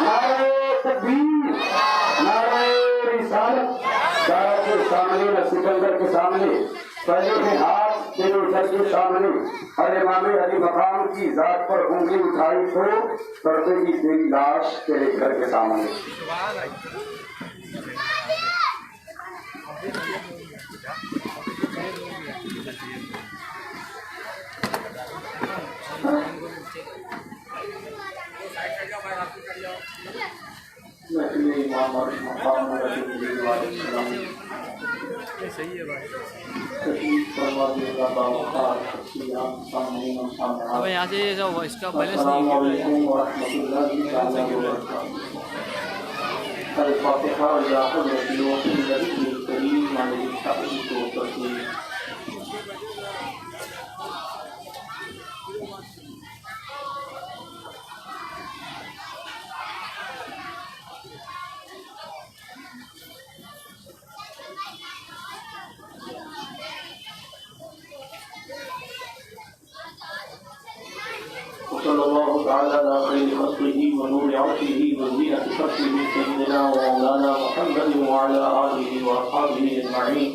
نعرہ تکبیر، نعرہ رسالت، دارت کے سامنے نہ سکندر کے سامنے پہلے کے ہاتھ تیرے سر کے سامنے ہر امام علی مقام کی ذات پر انگلی اٹھائی تو پردے کی تیری لاش تیرے گھر کے سامنے. اب یہاں سے اس کا بیلنس نہیں صلى الله تعالى على خير خلقه ونور عرشه وزينة خلقه سيدنا ومولانا محمد وعلى آله وأصحابه أجمعين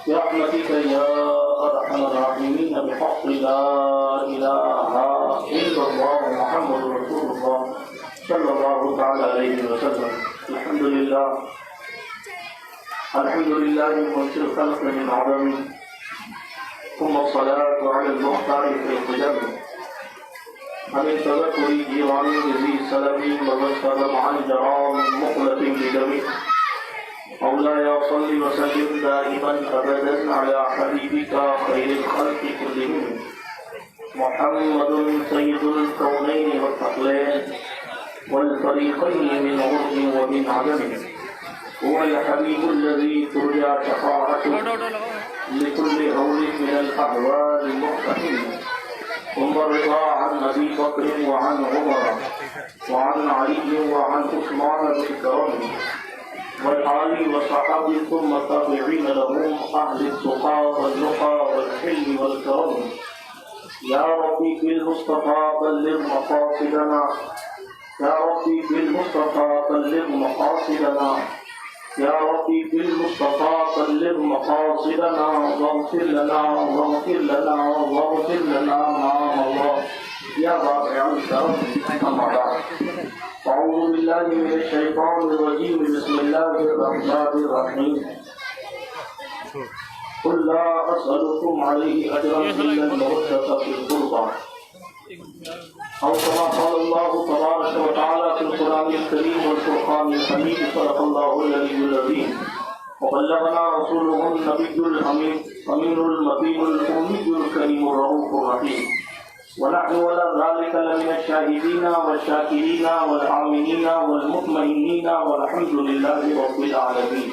برحمتك يا أرحم الراحمين بحق لا إله إلا الله محمد رسول الله صلى الله تعالى عليه وسلم. الحمد لله منشئ الخلق من عدم ثم الصلاة على المختار في القدم عن تذكر جيران ذي سلم وسلم عن جرام مقلة بدم. مولاي صل وسلم دائما ابدا على حبيبك خير الخلق كلهم محمد سيد الكونين والثقلين والفريقين من عرض ومن عدم. هو الحبيب الذي ترجى شفاعته لكل هول من الاهوال المقتحم. ثم الرضا عن ابي بكر وعن عمر وعن علي وعن عثمان بالكرم والآل والصحابة ثم التابعين لهم أهل التقى والنقى والحلم والكرم. يا ربي بالمصطفى بلغ مقاصدنا، يا ربي بالمصطفى بلغ مقاصدنا، يا ربي بالمصطفى بلغ مقاصدنا واغفر لنا واغفر لنا واغفر لنا ما مضى يا رافع الكرم. أما بعد، أعوذ بالله من الشيطان الرجيم. بسم الله الرحمن الرحيم. قل لا أسألكم عليه أجرا إلا المودة في القربى أو كما قال الله تبارك وتعالى في القرآن الكريم والفرقان الحميد. صدق الله العلي العظيم وبلغنا رسوله النبي الأمين المتين الأمي الكريم الرؤوف الرحيم. ونحن ولا ذلك لمن الشاهدين والشاكرين والآمنين والمطمئنين والحمد لله رب العالمين.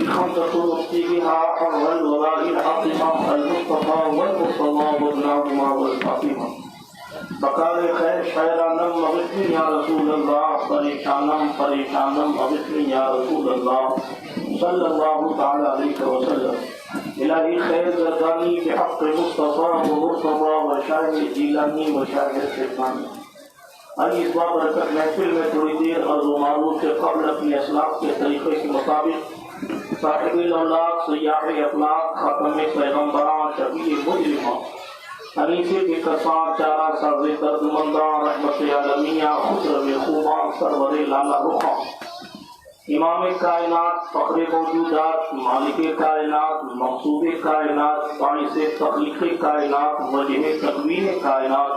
الخمسة نؤتي بها حر الولاء العظيمة المصطفى والمصطفى وابنهما والفاطمة. بقال خير شاعرانم مغفر يا رسول الله، پریشانم پریشانم مغفر يا رسول الله صلى الله تعالى عليه وسلم. الہی خیر زردانی بحق مصطفیٰ و مرتضیٰ و شاہد جیلانی و شاہد سلطانی. آئیے اس بابرکت محفل میں تھوڑی دیر عرض و معروف سے قبل اپنی اسلاف کے طریقے کے مطابق صاحب الاولاق سیاح اخلاق خاتم پیغمبران شفیع مجرمہ حنیفی کے کسان چارہ ساز دردمندان رحمت عالمیہ خسرو خوبان سرور لالا رخاں امام کائنات فخر موجودات مالک کائنات مقصود کائنات باعث تخلیق کائنات وجہ تکوین کائنات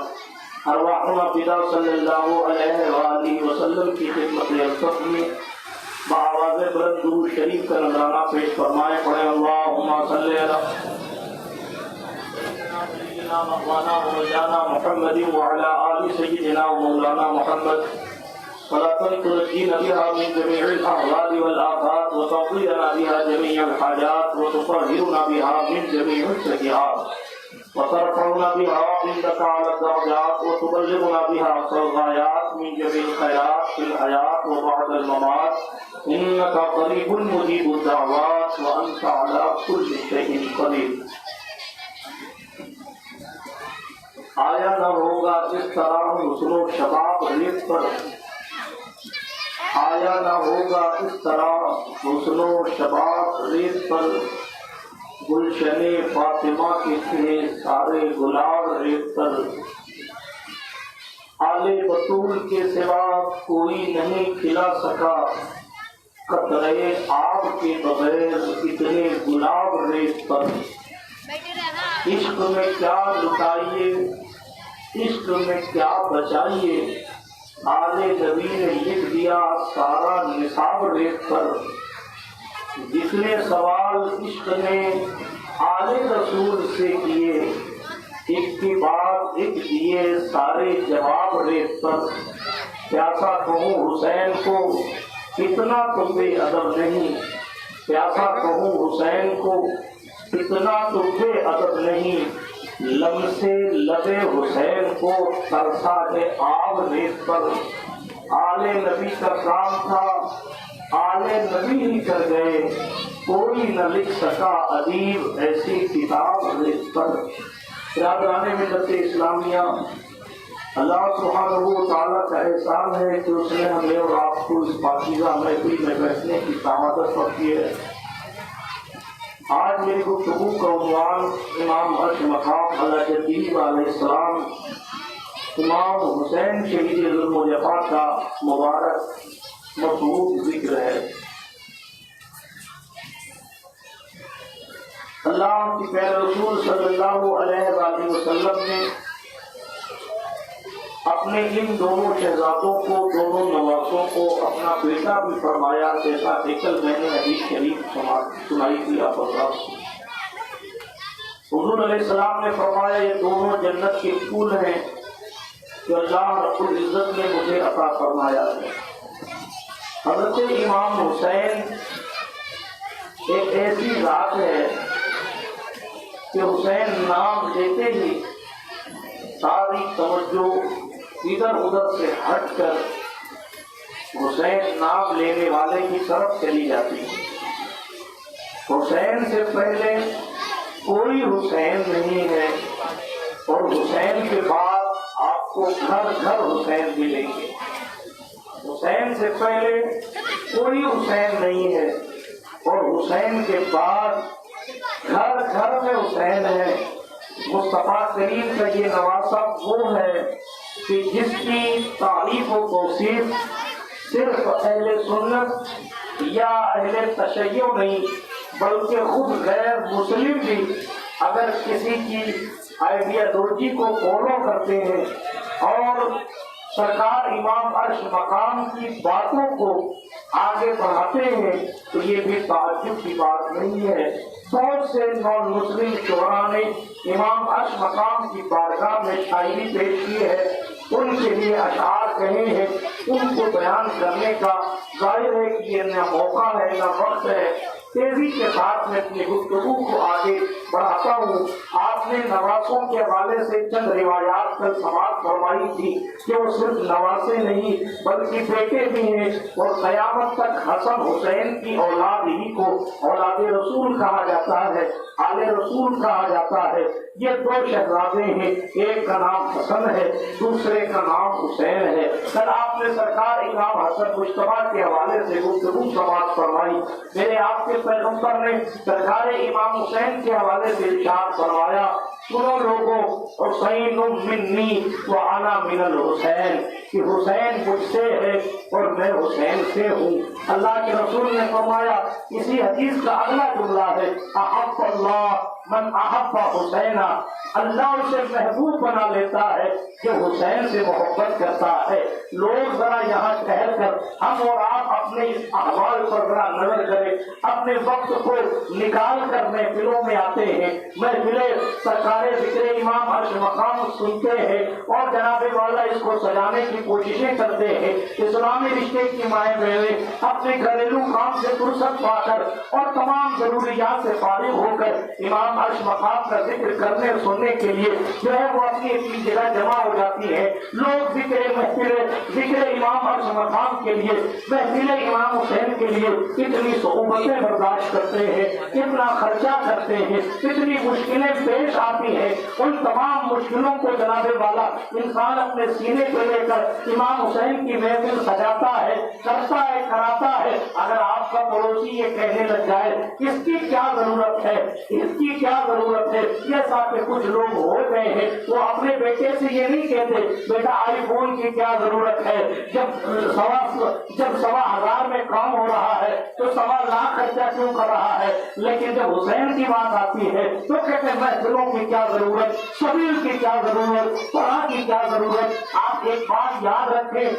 ارواحنا فدا صلی اللہ علیہ وآلہ وسلم کی خدمت ارشد میں بآواز بلند درود شریف کا نذرانہ پیش فرمائے. پڑھیں اللہم صلی علی سیدنا مولانا مولانا محمد وعلی آل سیدنا مولانا محمد صلاة تنجينا بها من جميع الأهوال والآفات وتقضينا بها جميع الحاجات وتطهرنا بها من جميع السيئات وترفعنا بها عندك على الدرجات وتبلغنا بها أقصى الغايات من جميع الخيرات في الحياة وبعد الممات إنك قريب مجيب الدعوات وأنت على كل شيء قدير. آیا نہ ہوگا اس طرح حسن و شباب ریت پر آیا نہ ہوگا اس طرح حسن و شباب ریت پر، گلشن فاطمہ کے تھے سارے گلاب ریت پر، آل بطول کے سوا کوئی نہیں کھلا سکا، قطرے آب کے بغیر اتنے گلاب ریت پر، عشق میں کیا لٹائیے عشق میں کیا بچائیے، آل نبی نے لکھ دیا سارا نصاب ریت پر، جتنے سوال عشق نے آل رسول سے کیے، ایک کے بعد ایک دیے سارے جواب ریت پر، پیاسا کہوں حسین کو اتنا تو بے ادب نہیں، پیاسا کہوں حسین کو اتنا تو بے ادب نہیں، لمسے لبے حسین کو ترسا ہے آب ریت پر، آل نبی کا کام تھا آل نبی ہی کر گئے، کوئی نہ لکھ سکا ادیب ایسی کتاب ریت پر۔ برادران ملت اسلامیہ، اللہ سبحانہ و تعالیٰ کا احسان ہے کہ اس نے ہمیں اور آپ کو اس پاکیزہ محفل میں بیٹھنے کی سعادت بخشی ہے۔ آج میری گفتگو کا عنوان امام عرش مقام علیہ جدید علیہ السلام امام حسین شہید ظلم و جفا کا مبارک مطلوب ذکر ہے۔ اللہ کے پیارے رسول صلی اللہ علیہ وآلہ وسلم نے اپنے ان دونوں شہزادوں کو، دونوں نواسوں کو اپنا بیٹا بھی فرمایا، جیسا کہ کل میں نے حدیث شریف سنائی تھی آپ حضرات۔ حضور علیہ السلام نے فرمایا یہ دونوں جنت کے پھول ہیں جو اللہ رب العزت نے مجھے عطا فرمایا ہے۔ حضرت امام حسین ایک ایسی ذات ہے کہ حسین نام لیتے ہی ساری توجہ ادھر ادھر سے ہٹ کر حسین نام لینے والے کی طرف چلی جاتی ہے۔ حسین سے پہلے کوئی حسین نہیں ہے، اور حسین کے بعد آپ کو گھر گھر حسین ملیں گے۔ حسین سے پہلے کوئی حسین نہیں ہے، اور حسین کے بعد گھر گھر میں حسین ہے۔ مصطفیٰ کریم کا یہ نواسہ وہ ہے کہ جس کی تعریف و توصیف صرف اہل سنت یا اہل تشیع نہیں بلکہ خود غیر مسلم بھی اگر کسی کی آئیڈیالوجی کو فالو کرتے ہیں اور سرکار امام عرش مقام کی باتوں کو آگے بڑھاتے ہیں تو یہ بھی تعجب کی بات نہیں ہے۔ بہت سے نان مسلم شعراء نے امام عرش مقام کی بارگاہ میں شاعری پیش کی ہے، ان کے لیے اشعار کہے ہیں، ان کو بیان کرنے کا ظاہر ہے کہ یہ نہ موقع ہے نہ وقت ہے۔ تیزی کے ساتھ میں اپنی گفتگو کو آگے بڑھاتا ہوں۔ آپ نے نواسوں کے حوالے سے چند روایات کل سماعت فرمائی تھی کہ وہ صرف نواسے نہیں بلکہ بیٹے بھی ہیں، اور قیامت تک حسن حسین کی اولاد ہی کو اولاد رسول کہا جاتا ہے، آل رسول کہا جاتا ہے۔ یہ دو شہزادے ہیں، ایک کا نام حسن ہے، دوسرے کا نام حسین ہے۔ کل آپ نے سرکار امام حسن مجتبیٰ کے حوالے سے گفتگو سماعت فرمائی۔ میرے آپ کے پیغمبر نے سرکار امام حسین کے حوالے سے ارشاد فرمایا، سنو لوگوں، حسین منی وانا من الحسین، کہ حسین مجھ سے ہے اور میں حسین سے ہوں۔ اللہ کے رسول نے فرمایا، اسی حدیث کا اگلا جملہ ہے، احب اللہ من احب حسین، اللہ اسے محبوب بنا لیتا ہے کہ حسین سے محبت کرتا ہے۔ لوگ ذرا یہاں ٹھہر کر ہم اور آپ اپنے اس احوال پر ذرا نظر کریں، اپنے وقت کو نکال کر محفلوں میں آتے ہیں، محفلیں سرکار ذکر امام عرش مقام سنتے ہیں اور جناب والا اس کو سجانے کی کوششیں کرتے ہیں۔ اسلامی رشتے کی مائیں بہنیں اپنے گھریلو کام سے فرصت پا کر اور تمام ضروریات سے فارغ ہو کر امام امام عرش مقام کا ذکر کرنے اور سننے کے لیے جو ہے وہ اپنی اپنی جگہ جمع ہو جاتی ہے. لوگ ذکر امام عرش مقام کے لیے، محفل امام حسین کے لیے اتنی صعوبتیں برداشت کرتے ہیں، اتنا خرچہ کرتے ہیں، اتنی مشکلیں پیش آتی ہیں. ان تمام مشکلوں کو جناب والا انسان اپنے سینے پہ لے کر امام حسین کی محفل سجاتا ہے، کرتا ہے، کراتا ہے. اگر آپ کا پڑوسی یہ کہنے لگ جائے اس کی کیا ضرورت ہے، اس کی کیا ضرورت ہے، جیسا کہ کچھ لوگ ہو گئے ہیں وہ اپنے بیٹے سے یہ نہیں کہتے بیٹا آئی فون کی کیا ضرورت ہے، جب 1,000 میں کام ہو رہا ہے تو 1,000,000 خرچہ کیوں کر رہا ہے. لیکن جب حسین کی بات آتی ہے تو کہتے ہیں محفلوں کی کیا ضرورت، شبیل کی کیا ضرورت، قرآن کی کیا ضرورت. آپ ایک بات یاد رکھیں،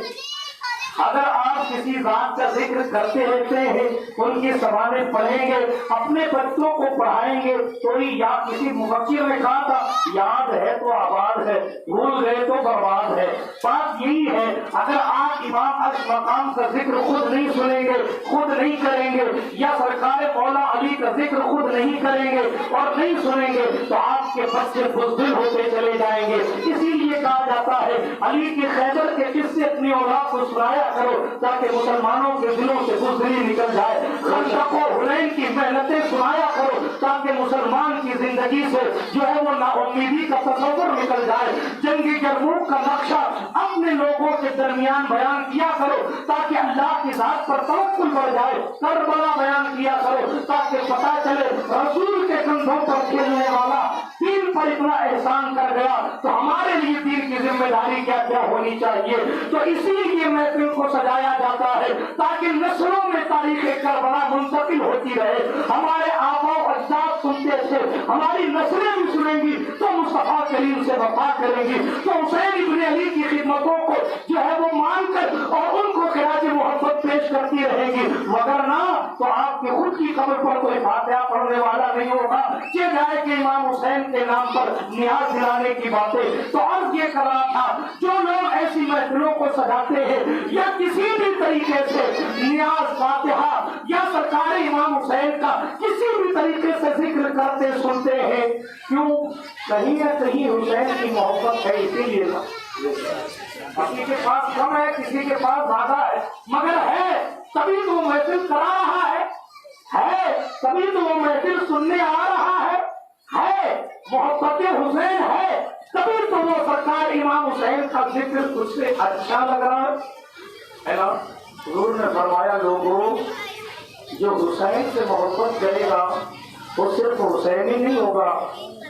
اگر آپ کسی ذات کا ذکر کرتے رہتے ہیں، ان کی سوانح پڑھیں گے، اپنے بچوں کو پڑھائیں گے تو یا کسی مفکر نے کہا تھا یاد ہے تو آباد ہے، بھول گئے تو برباد ہے. بات یہی ہے، اگر آپ امام عرش مقام کا ذکر خود نہیں سنیں گے، خود نہیں کریں گے، یا سرکار مولا علی کا ذکر خود نہیں کریں گے اور نہیں سنیں گے تو آپ کے بچے بزدل ہوتے چلے جائیں گے. اسی لیے کہا جاتا ہے علی کی خیبر کے قصے اپنی اولاد کو سنایا کرو تاکہ مسلمانوں کے دلوں سے بزدلی نکل جائے. خندق و حنین کی محنتیں سنایا کرو تاکہ مسلمان کی زندگی سے جو ہے وہ نا امیدی کا تصور نکل جائے. جنگی یرموک کا نقشہ اپنے لوگوں کے درمیان بیان کیا کرو تاکہ اللہ کی ذات پر توکل بڑھ جائے. کربلا بیان کیا کرو تاکہ پتہ چلے رسول کے کندھوں پر کھیلنے والا دین پر اتنا احسان کر گیا تو ہمارے لیے دین کی ذمہ داری کیا کیا ہونی چاہیے. تو اسی لیے محفل کو سجایا جاتا ہے تاکہ نسلوں میں تاریخ کربلا منتقل ہوتی رہے. ہمارے آبا و اجداد سنتے تھے، ہماری نسلیں بھی سنیں گی تو مصطفیٰ کریم سے وفا کریں گی، تو حسین ابن علی کی خدمتوں کو جو ہے وہ مان کر اور ان کو خراج محبت پیش کرتی رہے گی. وگرنہ تو آپ کی خود کی قبر پر کوئی فاتحہ پڑھنے والا نہیں ہوگا کہ جائے کہ امام حسین کے نام پر نیاز دلانے کی باتیں. تو عرض یہ کر رہا تھا جو لوگ ایسی محفلوں کو سجاتے ہیں یا کسی بھی طریقے سے نیاز، فاتحہ یا سرکار امام حسین کا کسی بھی طریقے سے ذکر کرتے سنتے ہیں، کیوں؟ کہیں نہ کہیں حسین کی محبت ہے. اسی لیے کسی کے پاس کم ہے، کسی کے پاس زیادہ ہے، مگر ہے تبھی تو وہ محفل کرا رہا ہے تبھی تو وہ محفل سننے آ رہا ہے محبت حسین ہے تبھی تو وہ سرکار امام حسین کا ذکر اس سے اچھا لگ رہا ہے نا. حضور نے فرمایا لوگوں جو حسین سے محبت کرے گا وہ صرف حسین ہی نہیں ہوگا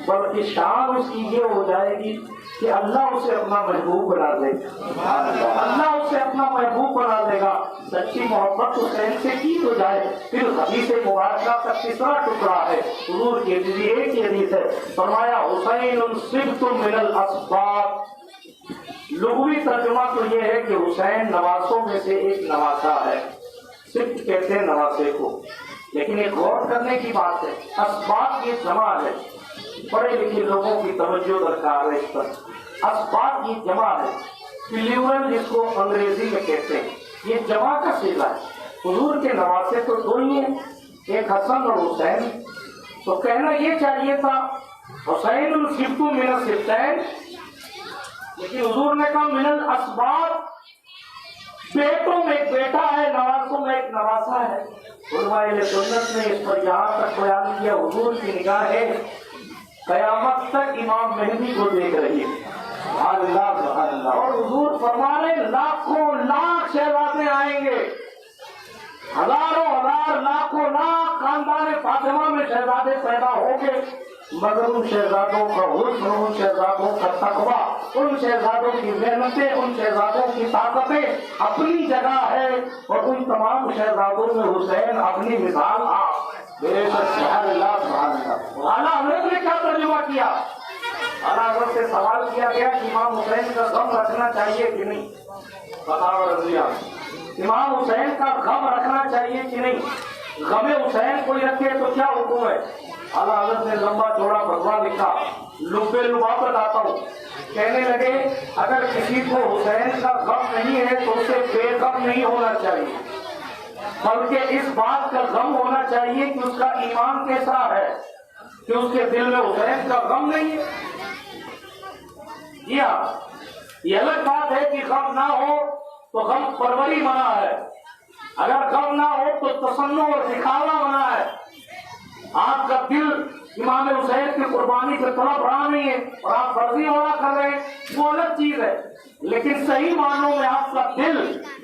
بلکہ شان اس کی یہ ہو جائے گی کہ اللہ اسے اپنا محبوب بنا دے گا. اللہ اسے اپنا محبوب بنا دے گا. سچی محبت حسین سے کی تو جائے. پھر حدیث مبارکہ کا تیسرا ٹکڑا ہے، حضور کے ایک ہی حدیث ہے، فرمایا حسین صبت من الاسباط. لغوی ترجمہ تو یہ ہے کہ حسین نواسوں میں سے ایک نواسا ہے. صبت کہتے ہیں نواسے کو، لیکن ایک غور کرنے کی بات ہے، اسباط کی جمع ہے. پڑھے لکھے لوگوں کی توجہ درکار ہے اس پر. اسباط کی جمع ہے، پلیورل جس کو انگریزی میں کہتے ہیں، یہ جمع کا صیغہ ہے. حضور کے نواسے تو دو ہی ہیں، ایک حسن اور حسین. تو کہنا یہ چاہیے تھا حسین الصبت من الصبتین، لیکن حضور نے کہا من الاسباط. بیٹوں میں ایک بیٹا ہے، نواسوں میں ایک نواسا ہے. علماء اہل سنت نے اس پر یہاں تک بیان کیا حضور کی نگاہیں قیامت تک امام مہدی کو دیکھ رہی ہے. اللہ اور حضور فرما رہے لاکھوں لاکھ شہزادے آئیں گے، ہزاروں ہزار لاکھوں لاکھ خاندان فاطمہ میں شہزادے پیدا ہوں گے، مگر ان شہزادوں کا حسن، ان شہزادوں کا تقویٰ، ان شہزادوں کی محنتیں، ان شہزادوں کی طاقتیں اپنی جگہ ہے اور ان تمام شہزادوں میں حسین اپنی مثال اعلیٰ حضرت نے کیا ترجمہ کیا؟ اعلیٰ حضرت سے سوال کیا گیا کہ امام حسین کا غم رکھنا چاہیے کہ نہیں؟ بتاؤ رضی اللہ، امام حسین کا غم رکھنا چاہیے کہ نہیں؟ غم حسین کوئی رکھے تو کیا حکم ہے؟ اعلیٰ حضرت نے لمبا چوڑا فتویٰ لکھا، لبے لبا بتاتا ہوں. کہنے لگے اگر کسی کو حسین کا غم نہیں ہے تو اسے بے غم نہیں ہونا چاہیے، بلکہ اس بات کا غم ہونا چاہیے کہ اس کا ایمان کیسا ہے. کہ اس کے دل میں حسین کا غم نہیں ہے؟ جی ہاں، یہ الگ بات ہے کہ غم نہ ہو تو غم پروری منع ہے، اگر غم نہ ہو تو تسنع اور دکھاوا منع ہے۔ آپ کا دل امام حسین کی قربانی پہ تڑپ رہا نہیں ہے اور آپ فرضی وعدہ کر رہے ہیں، وہ الگ چیز ہے، لیکن صحیح معنوں میں آپ کا دل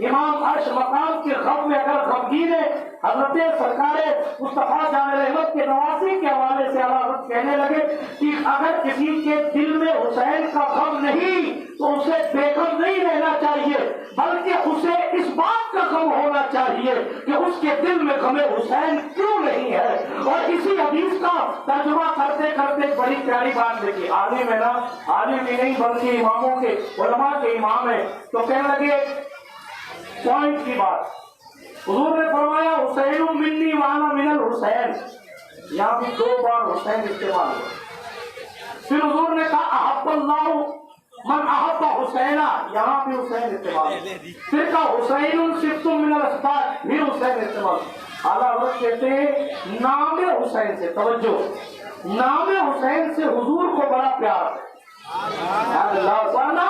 امام عرش مقام کے غم میں اگر غمگین ہے۔ حضرت سرکار مصطفیٰ جان رحمت کے نواسی کے حوالے سے حضرت کہنے لگے کہ اگر کسی کے دل میں حسین کا غم نہیں تو اسے بے غم نہیں رہنا چاہیے، بلکہ اسے اس بات کا غم ہونا چاہیے کہ اس کے دل میں غم حسین کیوں نہیں ہے۔ اور اسی حدیث کا ترجمہ کرتے کرتے بڑی پیاری بات دیکھی، عالم ہے نا، عالم ہی نہیں بلکہ اماموں کے علماء کے امام ہے، تو کہنے لگے پوائنٹ کی بات، حضور نے فرمایا حسین منی وانا من الحسین، یہاں بھی 2 بار حسین استعمال ہوا۔ پھر حضور نے کہا احب اللہ من احب حسینا، یہاں بھی حسین استعمال ہوا۔ پھر کہا حسین صفت من الاسباط، بھی حسین استعمال ہوا۔ اعلیٰ حضرت کہتے ہیں نام حسین سے، توجہ، نام حسین سے حضور کو بڑا پیار ہے۔ اللہ ورنہ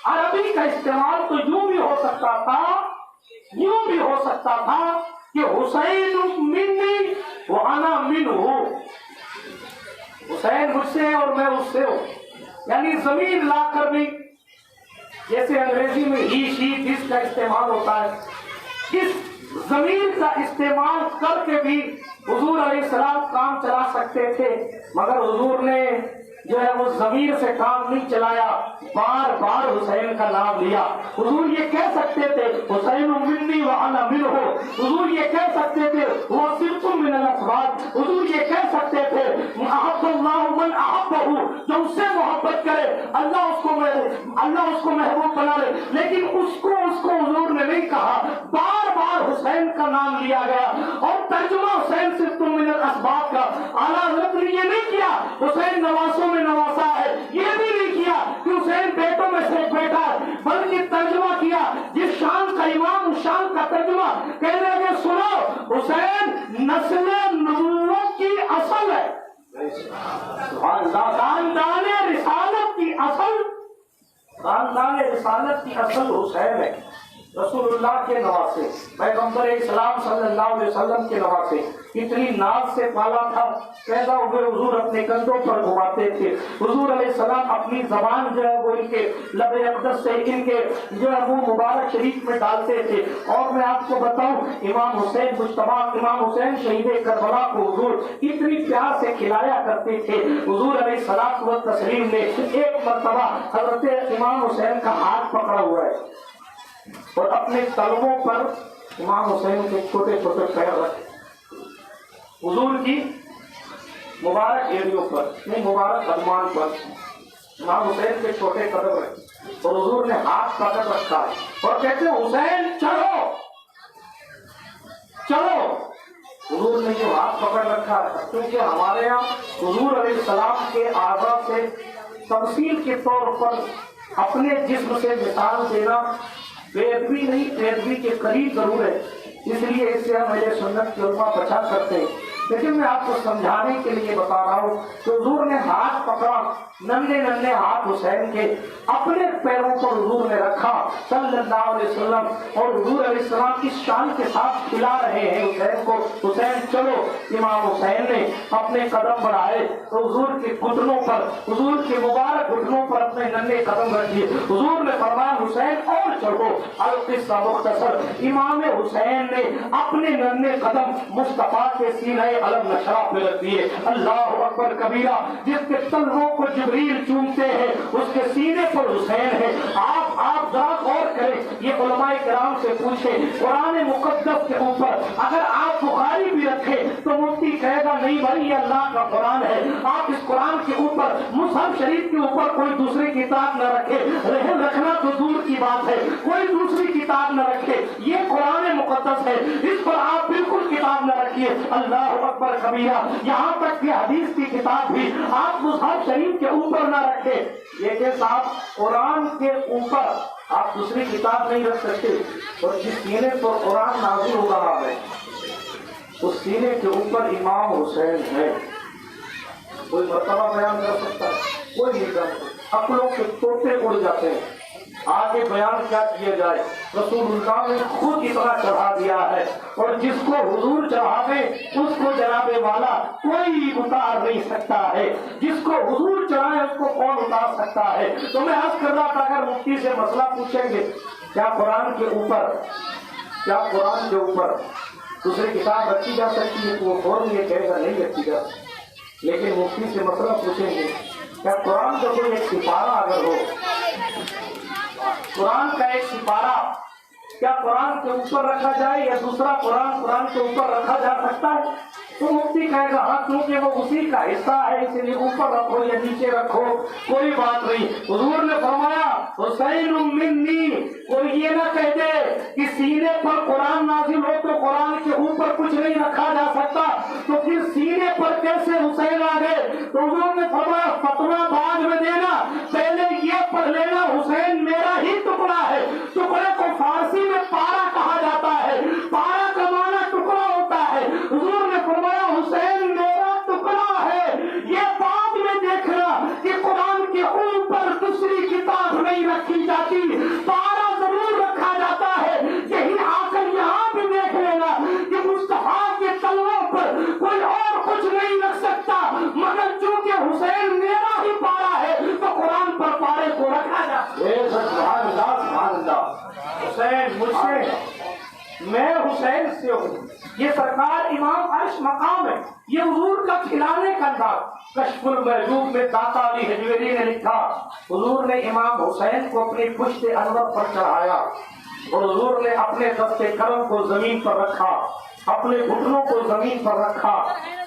عربی کا استعمال تو یوں بھی ہو سکتا تھا، یوں بھی ہو سکتا تھا کہ حسین منی وانا منہ، حسین مجھ سے اور میں اس سے ہوں، یعنی زمین لا کر بھی، جیسے انگریزی میں ہی شی دس کا استعمال ہوتا ہے، اس زمین کا استعمال کر کے بھی حضور علیہ السلام کام چلا سکتے تھے، مگر حضور نے جو ہے وہ ضمیر سے کام نہیں چلایا، بار بار حسین کا نام لیا۔ حضور یہ کہہ سکتے تھے حسین منی وانا منہ، حضور یہ کہہ سکتے تھے وہ صرف من الاسباط، حضور یہ کہہ سکتے تھے احب اللہ من احبہ، جو اس سے محبت کرے اللہ اس کو محبوب بنا لے، لیکن اس کو حضور نے نہیں کہا، بار بار حسین کا نام لیا گیا۔ اور ترجمہ حسین صرف من الاسباط کا اعلیٰ حضرت نے یہ نہیں کیا حسین نواسوں میں نواسا ہے، یہ بھی نہیں کیا کہ حسین بیٹوں میں سے ایک بیٹا ہے، بلکہ ترجمہ کیا جس شان کا امام اس شان کا ترجمہ، کہنے لگے سنو حسین نسل نبوت کی اصل ہے، خاندان رسالت کی اصل، خاندان رسالت کی اصل حسین ہے، رسول اللہ کے نواسے، پیغمبر اسلام صلی اللہ علیہ وسلم کے نواسے، اتنی ناز سے پالا تھا، پیدا ہوئے حضور اپنے کندھوں پر گھماتے تھے، حضور علیہ السلام اپنی زبان جو ہے وہ ان کے لب اقدس سے ان کے جو ہے منہ مبارک شریف میں ڈالتے تھے۔ اور میں آپ کو بتاؤں امام حسین مجتبی، امام حسین شہید کربلا کو حضور اتنی پیار سے کھلایا کرتے تھے، حضور علیہ الصلوۃ والتسلیم نے ایک مرتبہ حضرت امام حسین کا ہاتھ پکڑا ہوا ہے اور اپنے تلووں پر امام حسین کے چھوٹے چھوٹے پیر رکھے، حضور کی مبارک ایڑیوں پر، نہیں مبارک ادمان پر امام حسین کے چھوٹے قدم رکھے اور حضور نے ہاتھ پکڑ رکھا ہے اور کہتے ہیں حسین چلو چلو، حضور نے جو ہاتھ پکڑ رکھا ہے، کیونکہ ہمارے یہاں حضور علیہ السلام کے اعضاء سے تمثیل کے طور پر اپنے جسم سے مثال دینا بے ادبی نہیں، بے ادبی کے قریب ضرور ہے، اس لیے اس سے ہم اہل سنت کے علماء بچا کرتے ہیں، لیکن میں آپ کو سمجھانے کے لیے بتا رہا ہوں کہ حضور نے ہاتھ پکڑا، ننھے ننھے ہاتھ حسین کے اپنے پیروں پر حضور نے رکھا صلی اللہ علیہ وسلم، اور حضور علیہ السلام اس شان کے ساتھ کھلا رہے ہیں حسین کو، حسین چلو۔ امام حسین نے اپنے قدم بڑھائے تو حضور کے گھٹنوں پر، حضور کے مبارک گھٹنوں پر اپنے ننھے قدم رکھیے، حضور نے فرمایا حسین اور چڑھو۔ القصہ مختصر، امام حسین نے اپنے ننھے قدم مصطفیٰ کے سینہ علم نشرہ پہ رکھ دیے، اللہ اکبر کبیرہ، جس کے تلووں کو جبریل چومتے ہیں اس کے سینے پر حسین ہے۔ آپ ذرا غور کریں، یہ علماء کرام سے پوچھیں، قرآن مقدس کے اوپر اگر آپ بخاری بھی رکھیں تو مفتی کہے گا نہیں بھائی یہ اللہ کا قرآن ہے، آپ اس قرآن کے اوپر مصحف شریف کے اوپر کوئی دوسری کتاب نہ رکھے، رکھنا تو دور کی بات ہے، کوئی دوسری کتاب نہ رکھے، یہ قرآن مقدس ہے، اس پر آپ بالکل کتاب نہ رکھیے، اللہ اکبر کبیرہ، یہاں تک کہ حدیث کی کتاب بھی آپ مصحف شریف کے اوپر نہ رکھے، یہ کہ صاحب قرآن کے اوپر آپ دوسری کتاب نہیں رکھ سکتے، اور جس سینے پر قرآن نازل ہو رہا ہے اس سینے کے اوپر امام حسین ہے، کوئی مرتبہ بیان کر سکتا ہے؟ کوئی نہیں کر سکتا. عقلوں کے طوطے اڑ جاتے ہیں. آگے بیان کیا کیا جائے. رسول اللہ نے خود اتنا چڑھا دیا ہے اور جس کو حضور چڑھا دے اس کو جناب والا کوئی اتار نہیں سکتا ہے. جس کو حضور چڑھائے اس کو کون اتار سکتا ہے. تو میں عرض کر رہا تھا اگر مفتی سے مسئلہ پوچھیں گے کیا قرآن کے اوپر دوسری کتاب رکھی جا سکتی ہے تو وہ فوراً یہ کہے گا نہیں رکھی جا سکتی. لیکن مفتی سے مسئلہ پوچھیں گے کیا قرآن کا کوئی ایک سپارہ اگر ہو، قرآن کا ایک سپارہ کیا قرآن کے اوپر رکھا جائے یا دوسرا قرآن کے اوپر رکھا جا سکتا ہے؟ تو مفتی کہے گا ہاں کیونکہ وہ اسی کا حصہ ہے اس لیے اوپر رکھو یا نیچے رکھو کوئی بات نہیں. حضور نے فرمایا حسین منی، کوئی یہ نہ کہہ دے کہ سینے پر قرآن نازل ہو تو قرآن کے اوپر کچھ نہیں رکھا جا سکتا تو پھر سینے پر کیسے حسین آ گئے. تو حضور نے فرمایا فتویٰ بعد میں دینا، پہلے یہ پڑھ لینا حسین میرا ہی ٹکڑا ہے. ٹکڑے کو فارسی میں پارا کہا جاتا ہے. پارا کا معنی ٹکڑا ہوتا ہے. حضور نے فرمایا حسین میرا ٹکڑا ہے. یہ بعد میں دیکھنا کہ قرآن کے اوپر دوسری کتاب نہیں رکھی جاتی، پارا ضرور رکھا جاتا ہے. یہی آ کر یہاں بھی دیکھ لینا کہ مصطفیٰ کے تلووں پر کوئی اور کچھ نہیں رکھ سکتا مگر چونکہ حسین میرا ہی پارا ہے تو قرآن پر پارے کو رکھا جاتا ہے. سبحان اللہ سبحان اللہ. حسین مجھ سے، میں حسین سے ہوں. یہ سرکار امام عرش مقام ہے. یہ حضور کا کھلانے کا انداز. کشف المحجوب میں داتا علی حجویری نے لکھا حضور نے امام حسین کو اپنی پشت انور پر چڑھایا اور حضور نے اپنے دست کرم کو زمین پر رکھا، اپنے گھٹنوں کو زمین پر رکھا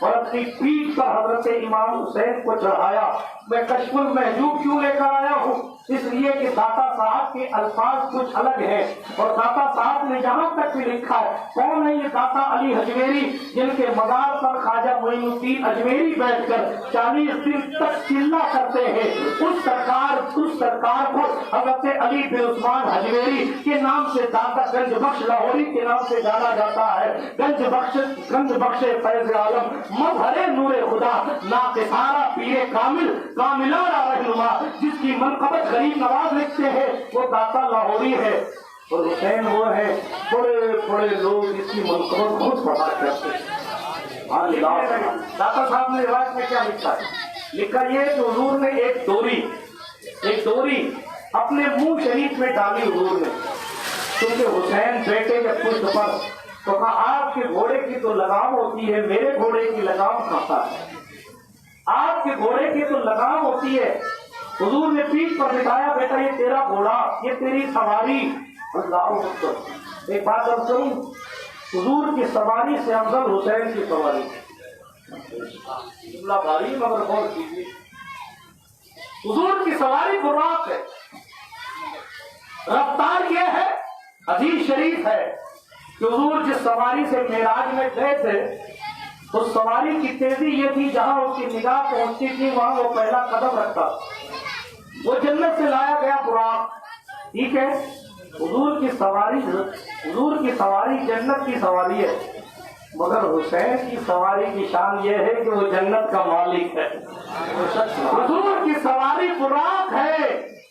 اور اپنی پیٹھ پر حضرت امام حسین کو چڑھایا. میں کشف المحجوب کیوں لے کر آیا ہوں؟ اس لیے کہ داتا صاحب کے الفاظ کچھ الگ ہیں اور داتا صاحب نے جہاں تک بھی لکھا ہے. کون ہے یہ داتا علی حجویری جن کے مزار پر خواجہ معین الدین اجمیری بیٹھ کر 40 دن تک چلا کرتے ہیں. اس سرکار کو حضرت علی بن عثمان حجویری کے نام سے داتا گنج بخش لاہوری کے نام سے جانا جاتا ہے. گنج بخش فیض عالم مظہر نور خدا ناقصارہ پیر کاملانہ رہنما جس کی منقبت غریب نواز لکھتے ہیں وہ داتا لاہوری ہے اور حسین وہ ہے بڑے بڑے لوگ جس کی منقبت خود پڑھا کرتے ہیں. داتا صاحب نے روایت میں کیا لکھا ہے؟ لکھا یہ کہ حضور نے ایک ڈوری اپنے منہ شریف میں ڈالی حضور نے کیونکہ حسین بیٹے کے پشت پر. تو کہا آپ کے گھوڑے کی تو لگام ہوتی ہے، میرے گھوڑے کی لگام کہاں ہے؟ آپ کے گھوڑے کی تو لگام ہوتی ہے. حضور نے پیٹھ پر بٹھایا بیٹا یہ تیرا گھوڑا، یہ تیری سواری. اللہ اکبر. ایک بات اب سنوں، حضور کی سواری سے افضل حسین کی سواری. جملہ بھاری مگر غور کیجیے. حضور کی سواری براق ہے، رفتار یہ ہے حدیث شریف ہے کہ حضور جس سواری سے معراج میں گئے تھے اس سواری کی تیزی یہ تھی جہاں اس کی نگاہ پہنچتی تھی وہاں وہ پہلا قدم رکھتا. وہ جنت سے لایا گیا براق. ٹھیک ہے، حضور کی سواری جنت کی سواری ہے مگر حسین کی سواری کی شان یہ ہے کہ وہ جنت کا مالک ہے. حضور کی سواری براق ہے،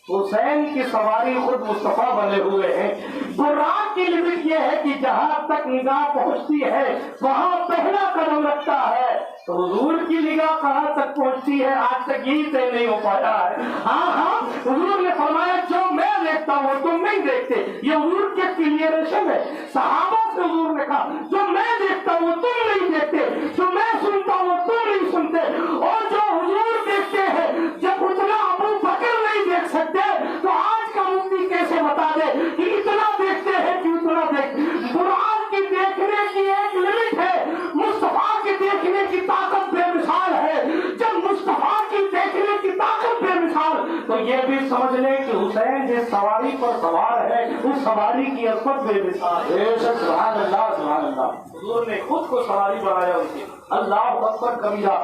حسین کی سواری خود مصطفیٰ بنے ہوئے ہیں. براق کی لمٹ یہ ہے کہ جہاں تک نگاہ پہنچتی ہے وہاں پہلا قدم رکھتا ہے. تو حضور کی نگاہ کہاں تک پہنچتی ہے آج تک یہی طے نہیں ہو پایا ہے. ہاں حضور نے فرمایا جو میں دیکھتا ہوں وہ تم نہیں دیکھتے. یہ حضور کے کلیئریشن ہے. صحابہ سے حضور نے کہا جو میں دیکھتا ہوں وہ تم نہیں دیکھتے، جو میں سنتا ہوں وہ تم نہیں سنتے. اور جو حضور دیکھتے ہیں جب اتنا ابو بکر نہیں دیکھ سکتے تو آج کا مفتی کیسے بتا دے کہ اتنا دیکھتے ہیں کہ اتنا دیکھ. قرآن کی دیکھنے کی ایک لمٹ ہے، مصطفیٰ کے دیکھنے کی طاقت بے مثال ہے. جب مصطفیٰ کی دیکھنے کی طاقت بے مثال تو یہ بھی سمجھ لیں کہ حسین جس سواری پر سوار ہے اس سواری کی عظمت بے مثال ہے. سبحان اللہ سبحان اللہ. حضور نے خود کو سواری بنایا ان کی. اللہ اکبر کبیرہ.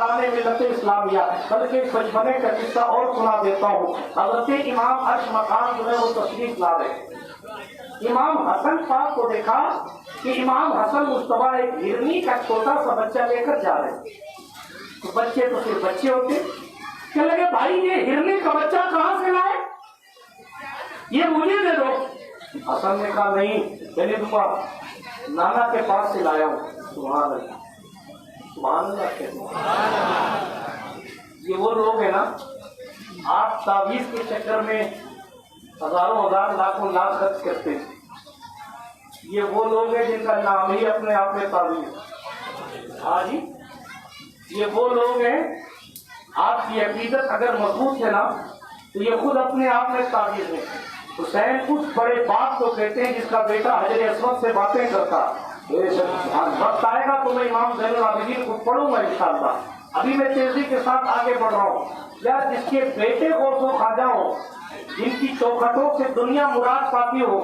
آنے ملت اسلامیہ بلکہ ایک بچپنے کا قصہ اور سنا دیتا ہوں. حضرت امام عرش مقام جو ہے وہ تشریف لا رہے. امام حسن پاک کو دیکھا کہ امام حسن مصطفیٰ ایک ہرنی کا چھوٹا سا بچہ لے کر جا رہے تو بچے تو صرف بچے ہوتے. کہنے لگے بھائی یہ ہرنی کا بچہ کہاں سے لائے؟ یہ مجھے دے دو. حسن نے کہا نہیں میں دوں گا، نانا کے پاس سے لایا ہوں. سبحان اللہ سبحان اللہ کہتے ہیں. یہ وہ لوگ ہیں نا، آپ تعویذ کے چکر میں ہزاروں ہزار لاکھوں لاکھ خرچ کرتے ہیں. یہ وہ لوگ ہیں جن کا نام ہی اپنے آپ میں تعویذ. ہاں جی، یہ وہ لوگ ہیں، آپ کی عقیدت اگر مضبوط ہے نا تو یہ خود اپنے آپ میں تعویذ ہے. حسین اس بڑے باپ کو کہتے ہیں جس کا بیٹا حجر اسود سے باتیں کرتا. وقت آئے گا تو میں امام زین العابدین کو پڑھوں گا انشاءاللہ. ابھی میں تیزی کے ساتھ آگے بڑھ رہا ہوں. یا جس کے بیٹے کو تو خواجہ ہو، جن کی چوکھٹوں سے دنیا مراد پاتی ہو،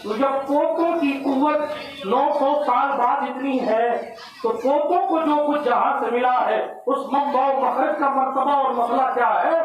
تو جب پوتوں کی قوت 900 سال بعد اتنی ہے تو پوتوں کو جو کچھ جہاں سے ملا ہے اس منبع و مخرج کا مرتبہ اور مسئلہ کیا ہے،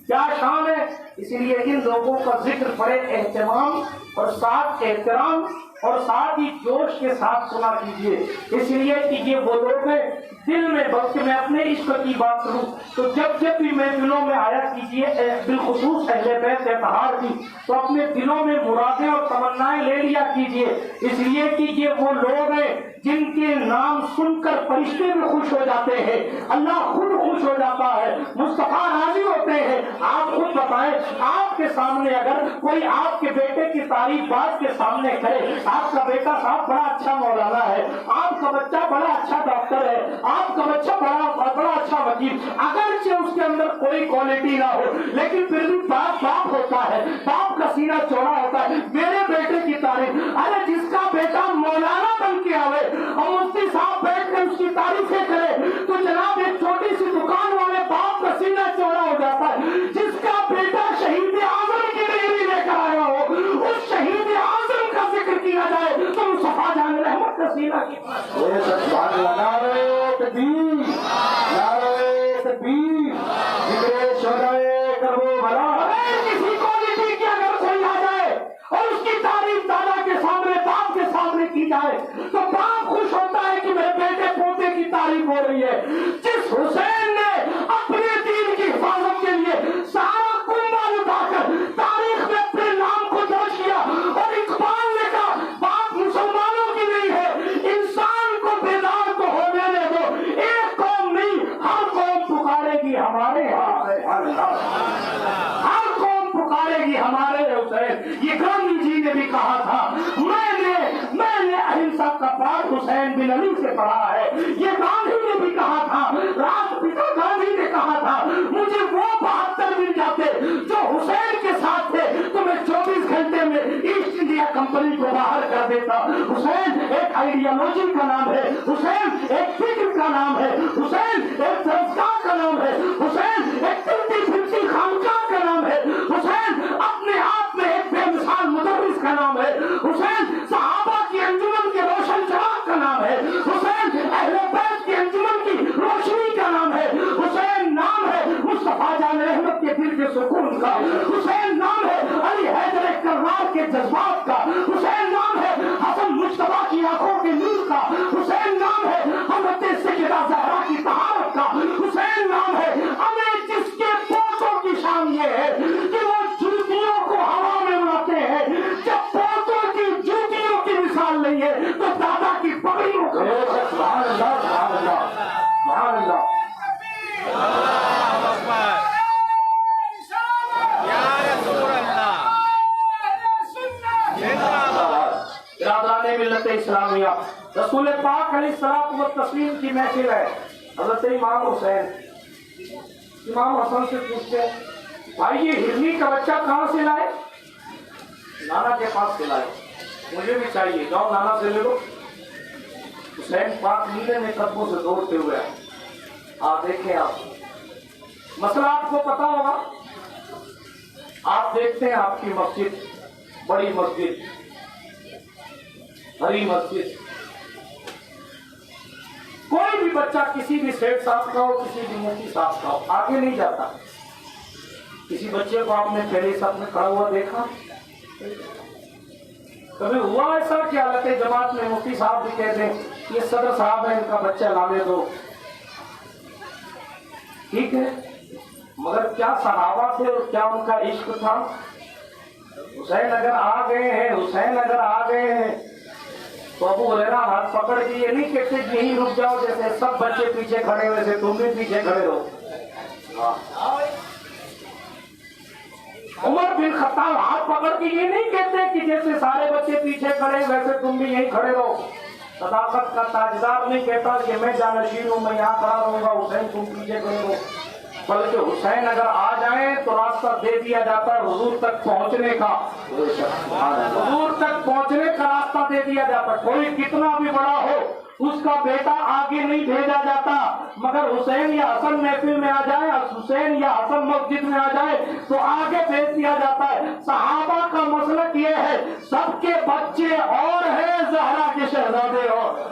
کیا شان ہے. اس لیے ان لوگوں کا ذکر بڑے اہتمام اور ساتھ احترام اور ساتھ ہی جوش کے ساتھ سنا کیجیے. اس لیے کہ یہ وہ لوگ ہیں دل میں، بلکہ میں اپنے عشق کی بات کروں تو جب جب بھی محفلوں میں آیا کیجیے، بالخصوص اہل بیت اطہار کی، تو اپنے دلوں میں مرادیں اور تمنائیں لے لیا کیجیے. اس لیے کہ یہ وہ لوگ ہیں جن کے نام سن کر فرشتے بھی خوش ہو جاتے ہیں، اللہ خود خوش ہو جاتا ہے، مصطفیٰ راضی ہوتے ہیں. آپ خود بتائیں، آپ کے سامنے اگر کوئی آپ کے بیٹے کی تعریف بات کے سامنے کرے، آپ کا بیٹا صاحب بڑا اچھا مولانا ہے، آپ کا بچہ بڑا اچھا ڈاکٹر ہے، آپ کا بچہ بڑا اچھا وکیل، اگرچہ اس کے اندر کوئی کوالٹی نہ ہو لیکن پھر بھی باپ ہوتا ہے، باپ کا سینہ چوڑا ہوتا ہے. میرے بیٹے کی تعریف، ارے جس کا بیٹا مولانا بن کے آوے اور مفتی صاحب بیٹھ کر اس کی تعریفیں کرے تو جناب ایک چھوٹی سی دکان والے باپ کا سینہ چوڑا ہو جاتا ہے. جس کا بیٹا شہید اعظم کی ڈگری لے کر آیا ہو، اس شہید اعظم کا ذکر کیا جائے تو مصطفیٰ جان رحمت کا سینہ کسی کوالٹی کی اگر کوئی آ جائے اور اس کی تعریف دادا کے سامنے باپ کے سامنے کی جائے تو باپ خوش ہوتا ہے کہ میرے بیٹے پوتے کی تعریف ہو رہی ہے. جس حسین نے اپنے دین کی حفاظت کے لیے سارا کنبہ اٹھا کر تاریخ میں اپنے نام کو درج کیا، اور اقبال نے کہا بات مسلمانوں کی نہیں ہے، انسان کو بیدار تو ہونے دے دو، ایک قوم نہیں ہر قوم پکارے گی ہمارے ہر قوم پکارے گی ہمارے حسین. یہ گاندھی جی نے بھی کہا تھا، میں نے اہنسا کا پاٹ حسین بن علی سے پڑھا ہے. یہ گاندھی نے بھی کہا تھا، راشٹرپتا گاندھی نے کہا تھا مجھے وہ 72 مل جاتے جو حسین کے ساتھ تھے تو میں 24 گھنٹے میں ایسٹ انڈیا کمپنی کو باہر کر دیتا. حسین ایک آئیڈیالوجی کا نام ہے، حسین ایک فکر کا نام ہے، حسین ایک سنسکار کا نام ہے، حسین ایک چلتی پھرتی خانقاہ کا نام ہے، حسین اپنے آپ میں ایک بے مثال مدرس کا نام ہے، حسین صحابہ کی انجمن کے روشن چراغ کا نام ہے، حسین اہل بیت کی انجمن کی روشنی کا نام ہے، حسین نام ہے مصطفیٰ جان رحمت کے دل کے سکون کا، حسین نام ہے علی حیدر کرار کے جذبات کا، حسین نام ہے حسن مجتبیٰ کی آنکھوں کے نور کا، حسین نام ہے حضرت سیدہ زہرا کی طہارت کا، حسین نام ہے ہمیں جس کے پوتوں کی شان یہ ہے کہ وہ جوتیوں کو ہوا میں اڑاتے ہیں. جب پوتوں کی جوتیوں کی مثال نہیں ہے تو دادا کی پگڑیوں کا. سبحان اللہ سبحان اللہ سبحان اللہ. برادران ملت اسلامیہ، رسول پاک علیہ الصلوۃ والتسلیم کی محفل ہے. حضرت امام حسین امام حسن سے پوچھتے ہیں بھائی یہ ہرنی کا بچہ کہاں سے لائے؟ نانا کے پاس سے لائے. مجھے بھی چاہیے، جاؤ نانا سے لے لو. حسین پاک نیلے میں قدموں سے دوڑتے ہوئے آپ دیکھیں، آپ مسئلہ آپ کو پتا ہوگا. آپ دیکھتے ہیں آپ کی مسجد بڑی مسجد، بڑی مسجد، کوئی بھی بچہ کسی بھی سیٹ صاحب کا ہو، کسی بھی مفتی صاحب کا ہو، آگے نہیں جاتا. کسی بچے کو آپ نے پہلے ساتھ میں کھڑا ہوا دیکھا؟ کبھی ہوا ایسا کہ حالت جماعت میں مفتی صاحب بھی کہتے ہیں یہ صدر صاحب ہے ان کا بچہ لانے دو؟ ٹھیک ہے، مگر کیا صحابہ تھے اور کیا ان کا عشق تھا؟ حسین اگر آ گئے ہیں، حسین اگر آ گئے ہیں تو ابو ہریرہ ہاتھ پکڑ کے یہ نہیں کہتے کہ یہیں رک جاؤ، جیسے سب بچے پیچھے کھڑے ہوئے تھے تم بھی پیچھے کھڑے رہو۔ عمر بن خطاب ہاتھ پکڑ کے یہ نہیں کہتے کہ جیسے سارے بچے پیچھے کھڑے ویسے تم بھی یہیں کھڑے رہو۔ صداقت کا تاجدار نہیں کہتا کہ میں جانشین ہوں، میں یہاں کھڑا رہوں گا، حسین تم پیچھے کھڑے رہو، بلکہ حسین اگر آ جائیں تو راستہ دے دیا جاتا ہے حضور تک پہنچنے کا، حضور تک پہنچنے کا راستہ دے دیا جاتا ہے۔ کوئی کتنا بھی بڑا ہو اس کا بیٹا آگے نہیں بھیجا جاتا، مگر حسین یا حسن محفل میں آ جائے، حسین یا حسن مسجد میں آ جائے تو آگے بھیج دیا جاتا ہے۔ صحابہ کا مسلک یہ ہے سب کے بچے اور ہیں زہرا کے شہزادے اور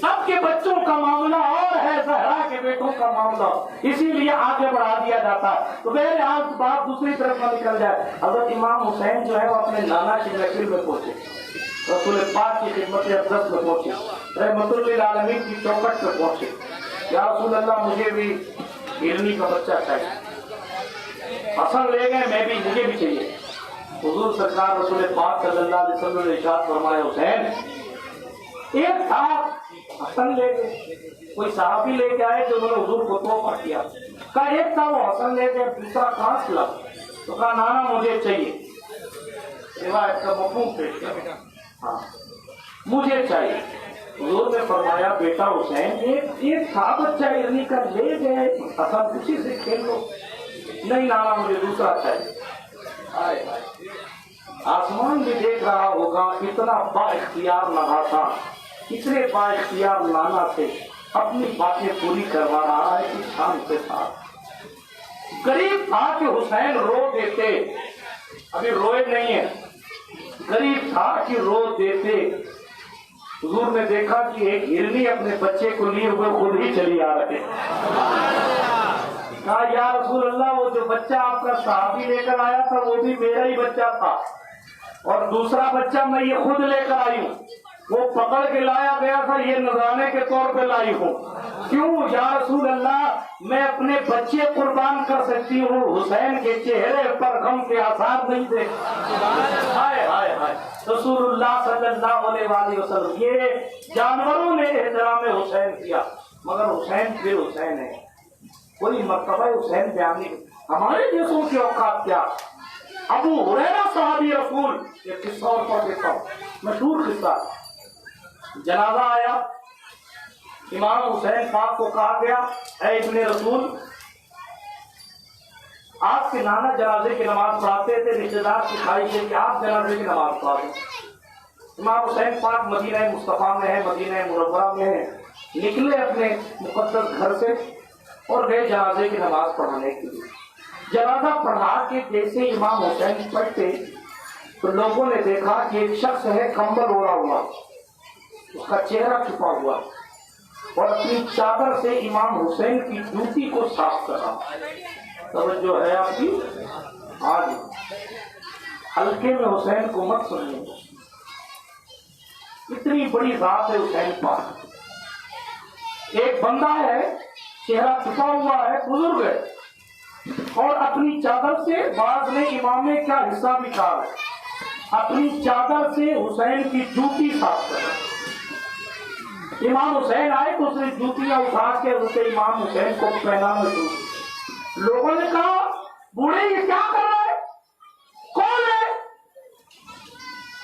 سب کے بچوں کا معاملہ اور ہے زہرا کے بیٹوں کا معاملہ، اسی لیے آگے بڑھا دیا جاتا ہے۔ تو میرے آج بات دوسری طرف نہ نکل جائے، حضرت امام حسین جو ہے وہ اپنے نانا کی محفل میں پہنچے، رسول پاک کی خدمت اقدس میں پہنچے، رحمت للعالمین کی چوکٹ پہ پہنچے، یا رسول اللہ مجھے بھی ہرنی کا بچہ چاہیے۔ حسن لے گئے، میں بھی، مجھے بھی چاہیے۔ حضور سرکار رسول پاک صلی اللہ علیہ وسلم نے ارشاد فرمایا حسین ایک تھا، حسن لے گئے۔ کوئی صحابی لے کے آئے جو انہوں نے حضور کو تحفہ کیا، کہا ایک تھا وہ حسن لے گئے، دوسرا کہاں سے لا؟ تو کہا نانا مجھے چاہیے، روایت کا مفہوم پیش کیا، ہاں مجھے چاہیے۔ حضور نے فرمایا بیٹا حسین ایک تھا بچہ ارنی کا لے گئے، حسن اسی سے کھیل لو۔ نہیں نانا مجھے دوسرا چاہیے۔ آسمان بھی دیکھ رہا ہوگا اتنا با اختیار نہ تھا، اتنے با اختیار نانا تھے، اپنی باتیں پوری کروا رہا ہے کہ شان کے ساتھ۔ غریب تھا کہ حسین رو دیتے، ابھی روئے نہیں ہیں، غریب تھا کہ رو دیتے۔ حضور نے دیکھا کہ ایک ہرنی اپنے بچے کو لیے ہوئے خود ہی چلی آ رہے، کہا یا رسول اللہ وہ جو بچہ آپ کا صحابی لے کر آیا تھا وہ بھی میرا ہی بچہ تھا، اور دوسرا بچہ میں یہ خود لے کر آئی ہوں، وہ پکڑ کے لایا گیا تھا، یہ نذرانے کے طور پہ لائی ہوں۔ کیوں یا رسول اللہ میں اپنے بچے قربان کر سکتی ہوں، حسین کے چہرے پر غم کے آثار نہیں تھے۔ ہائے ہائے ہائے رسول اللہ صلی اللہ علیہ وآلہ وسلم، یہ جانوروں نے احترام حسین کیا، مگر حسین پھر حسین ہے، کوئی مرتبہ حسین بیان نہیں۔ ہمارے جیسوں کی اوقات کیا؟ ابو ہریرہ صحابی رسول، یہ قصہ اور پڑھ دیتا ہوں، مشہور قصہ۔ جنازہ آیا، امام حسین پاک کو کہا گیا اے ابن رسول، آپ کے نانا جنازے کی نماز پڑھاتے تھے، رشتے دار کی خواہش ہے کہ آپ جنازے کی نماز پڑھا دیں۔ امام حسین پاک مدینہ مصطفیٰ میں ہے، مدینہ منورہ میں ہے، نکلے اپنے مقدس گھر سے اور گئے جنازے کی نماز پڑھانے کے لیے۔ جنازہ پڑھا کے جیسے امام حسین پڑھتے تو لوگوں نے دیکھا کہ ایک شخص ہے کمبل اوڑھا ہوا، اس کا چہرہ چھپا ہوا، اور اپنی چادر سے امام حسین کی جوتی کو صاف کر رہا۔ توجہ ہے آپ کی؟ آج ہلکے میں حسین کو مت سنیے، اتنی بڑی ذات ہے حسین پاک۔ ایک بندہ ہے چہرہ چھپا ہوا ہے، بزرگ ہے، اور اپنی چادر سے، بعض نے امام نے کیا حصہ بھی کہا ہے، اپنی چادر سے حسین کی جوتی صاف کر رہا۔ امام حسین آئے تو اس نے جوتیاں اٹھا کے اسے امام حسین کو پہنانا شروع۔ لوگوں نے کہا بوڑھے یہ کیا کر رہا ہے، کون ہے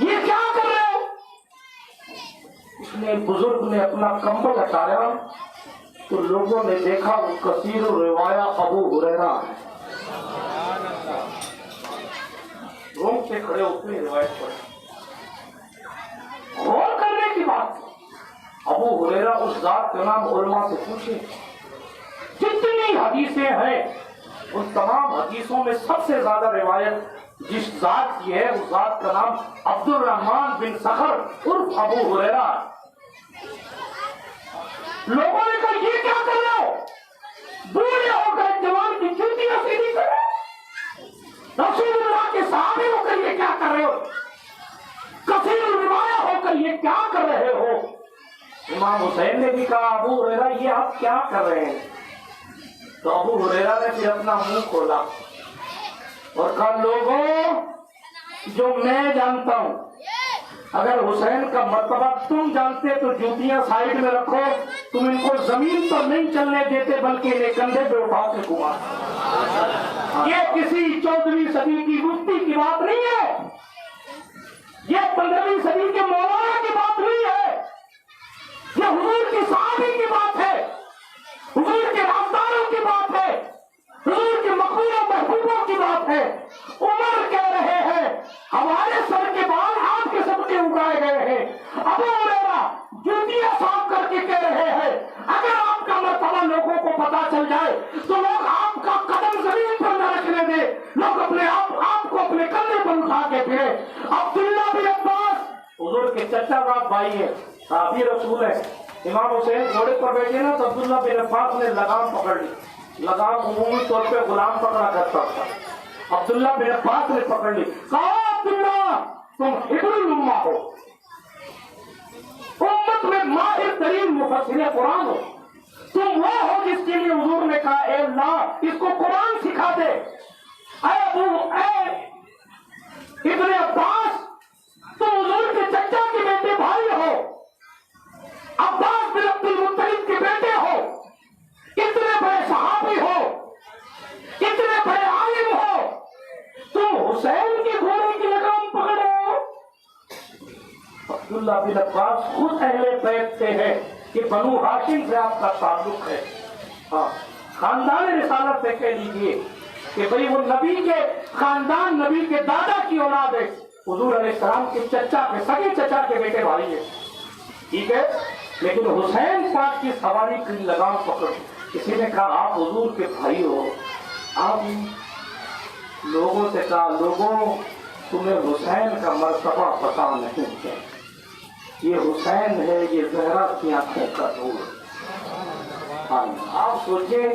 یہ، کیا کر رہے ہو؟ اس نے بزرگ نے اپنا کمبل ہٹایا تو لوگوں نے دیکھا وہ کثیر الروایہ ابو ہریرہ ہے۔ روم سے کھڑے ہوتے روایت پڑھے، غور کرنے کی بات۔ ابو ہریرہ اس ذات کا نام علماء سے پوچھے، جتنی حدیثیں ہیں ان تمام حدیثوں میں سب سے زیادہ روایت جس ذات کی ہے اس ذات کا نام عبد الرحمن بن صخر عرف ابو ہریرہ ہے۔ لوگوں نے کہا یہ کیا کر رہے ہو، بوڑھے ہو کر جوان کی جوتیاں سیدھی کرے، رسول اللہ کے صحابی ہو کر یہ کیا کر رہے ہو، کثیر الروایہ ہو کر یہ کیا کر رہے ہو۔ امام حسین نے بھی کہا ابو ہریرہ یہ آپ کیا کر رہے ہیں، تو ابو ہریرہ نے پھر اپنا منہ کھولا اور کہا لوگوں جو میں جانتا ہوں اگر حسین کا مرتبہ تم جانتے تو جوتیاں سائڈ میں رکھو، تم ان کو زمین پر نہیں چلنے دیتے بلکہ انہیں کندھے پہ اٹھا کے گھما۔ یہ کسی 14ویں صدی کی مفتی کی بات نہیں ہے، یہ 15ویں صدی کے مولانا کی بات نہیں ہے، یہ حضور کی صحابی کی بات ہے، حضور کے رازداروں کی بات ہے، حضور کے مقبول و محبوبوں کی بات ہے۔ عمر کہہ رہے ہیں ہمارے سر کے بال آپ کے صدقے اگائے گئے ہیں، ابو ہریرہ جوتیاں صاف کر کے کہہ رہے ہیں اگر آپ کا مرتبہ لوگوں کو پتا چل جائے تو لوگ آپ کا قدم زمین پر نہ رکھنے دے، لوگ اپنے آپ کو اپنے کندھے پر اٹھا کے پھرے۔ عبداللہ بن عباس حضور کے چچا باپ بھائی ہے، صحابی رسول ہے، امام حسین گھوڑے پر بیٹھے نا تو عبداللہ بن عباس نے لگام پکڑ لی۔ لگام عمومی طور پہ غلام پکڑا کرتا تھا، عبداللہ بن عباس نے پکڑ لی، کہا عبداللہ تم حبر الامہ ہو، امت میں ماہر ترین مفسر قرآن ہو، تم وہ ہو جس کے لیے حضور نے کہا اے اللہ اس کو قرآن سکھا دے۔ اے ابن عباس تم حضور کے چچا کے بیٹے بھائی ہو، عباس بن عبد المطلب کے بیٹے ہو، اتنے بڑے صحابی ہو، اتنے بڑے عالم ہو، تم حسین کے گھوڑے کی لگام پکڑے ہو۔ عبداللہ بن عباس خود اہل بیت سے ہے کہ بنو ہاشم سے آپ کا تعلق ہے، ہاں خاندان رسالت سے کہہ لیجیے کہ بھئی وہ نبی کے خاندان، نبی کے دادا کی اولاد ہے، حضور علیہ السلام کے چچا کے سگے چچا کے بیٹے بھائی ہیں، ٹھیک ہے، لیکن حسین پاک کی سواری کی لگام پکڑ، کسی نے کہا آپ حضور کے بھائی ہو، آپ لوگوں سے کہا لوگوں تمہیں حسین کا مرتبہ پتا نہیں ہے، یہ حسین ہے، یہ زہرا کی آنکھوں کا نور۔ آپ سوچیں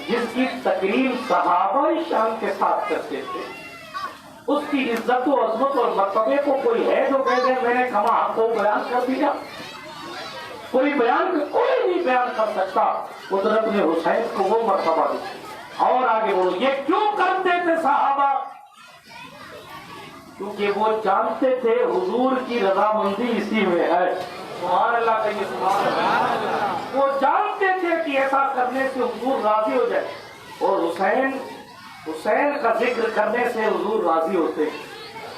جس کی تقریر صحابہ شان کے ساتھ کرتے تھے، اس کی عزت و عظمت اور مرتبے کو کوئی ہے جو کہہ دے میں نے کما حق کو بیان کر دیا؟ کوئی نہیں بیان کر سکتا۔ قدرت نے حسین کو وہ مرتبہ دی۔ اور آگے بولو یہ کیوں کرتے تھے صحابہ؟ کیونکہ وہ جانتے تھے حضور کی رضامندی اسی میں ہے۔ سبحان اللہ کہیے سبحان اللہ۔ وہ جانتے تھے کہ ایسا کرنے سے حضور راضی ہو جائے، اور حسین کا ذکر کرنے سے حضور راضی ہوتے،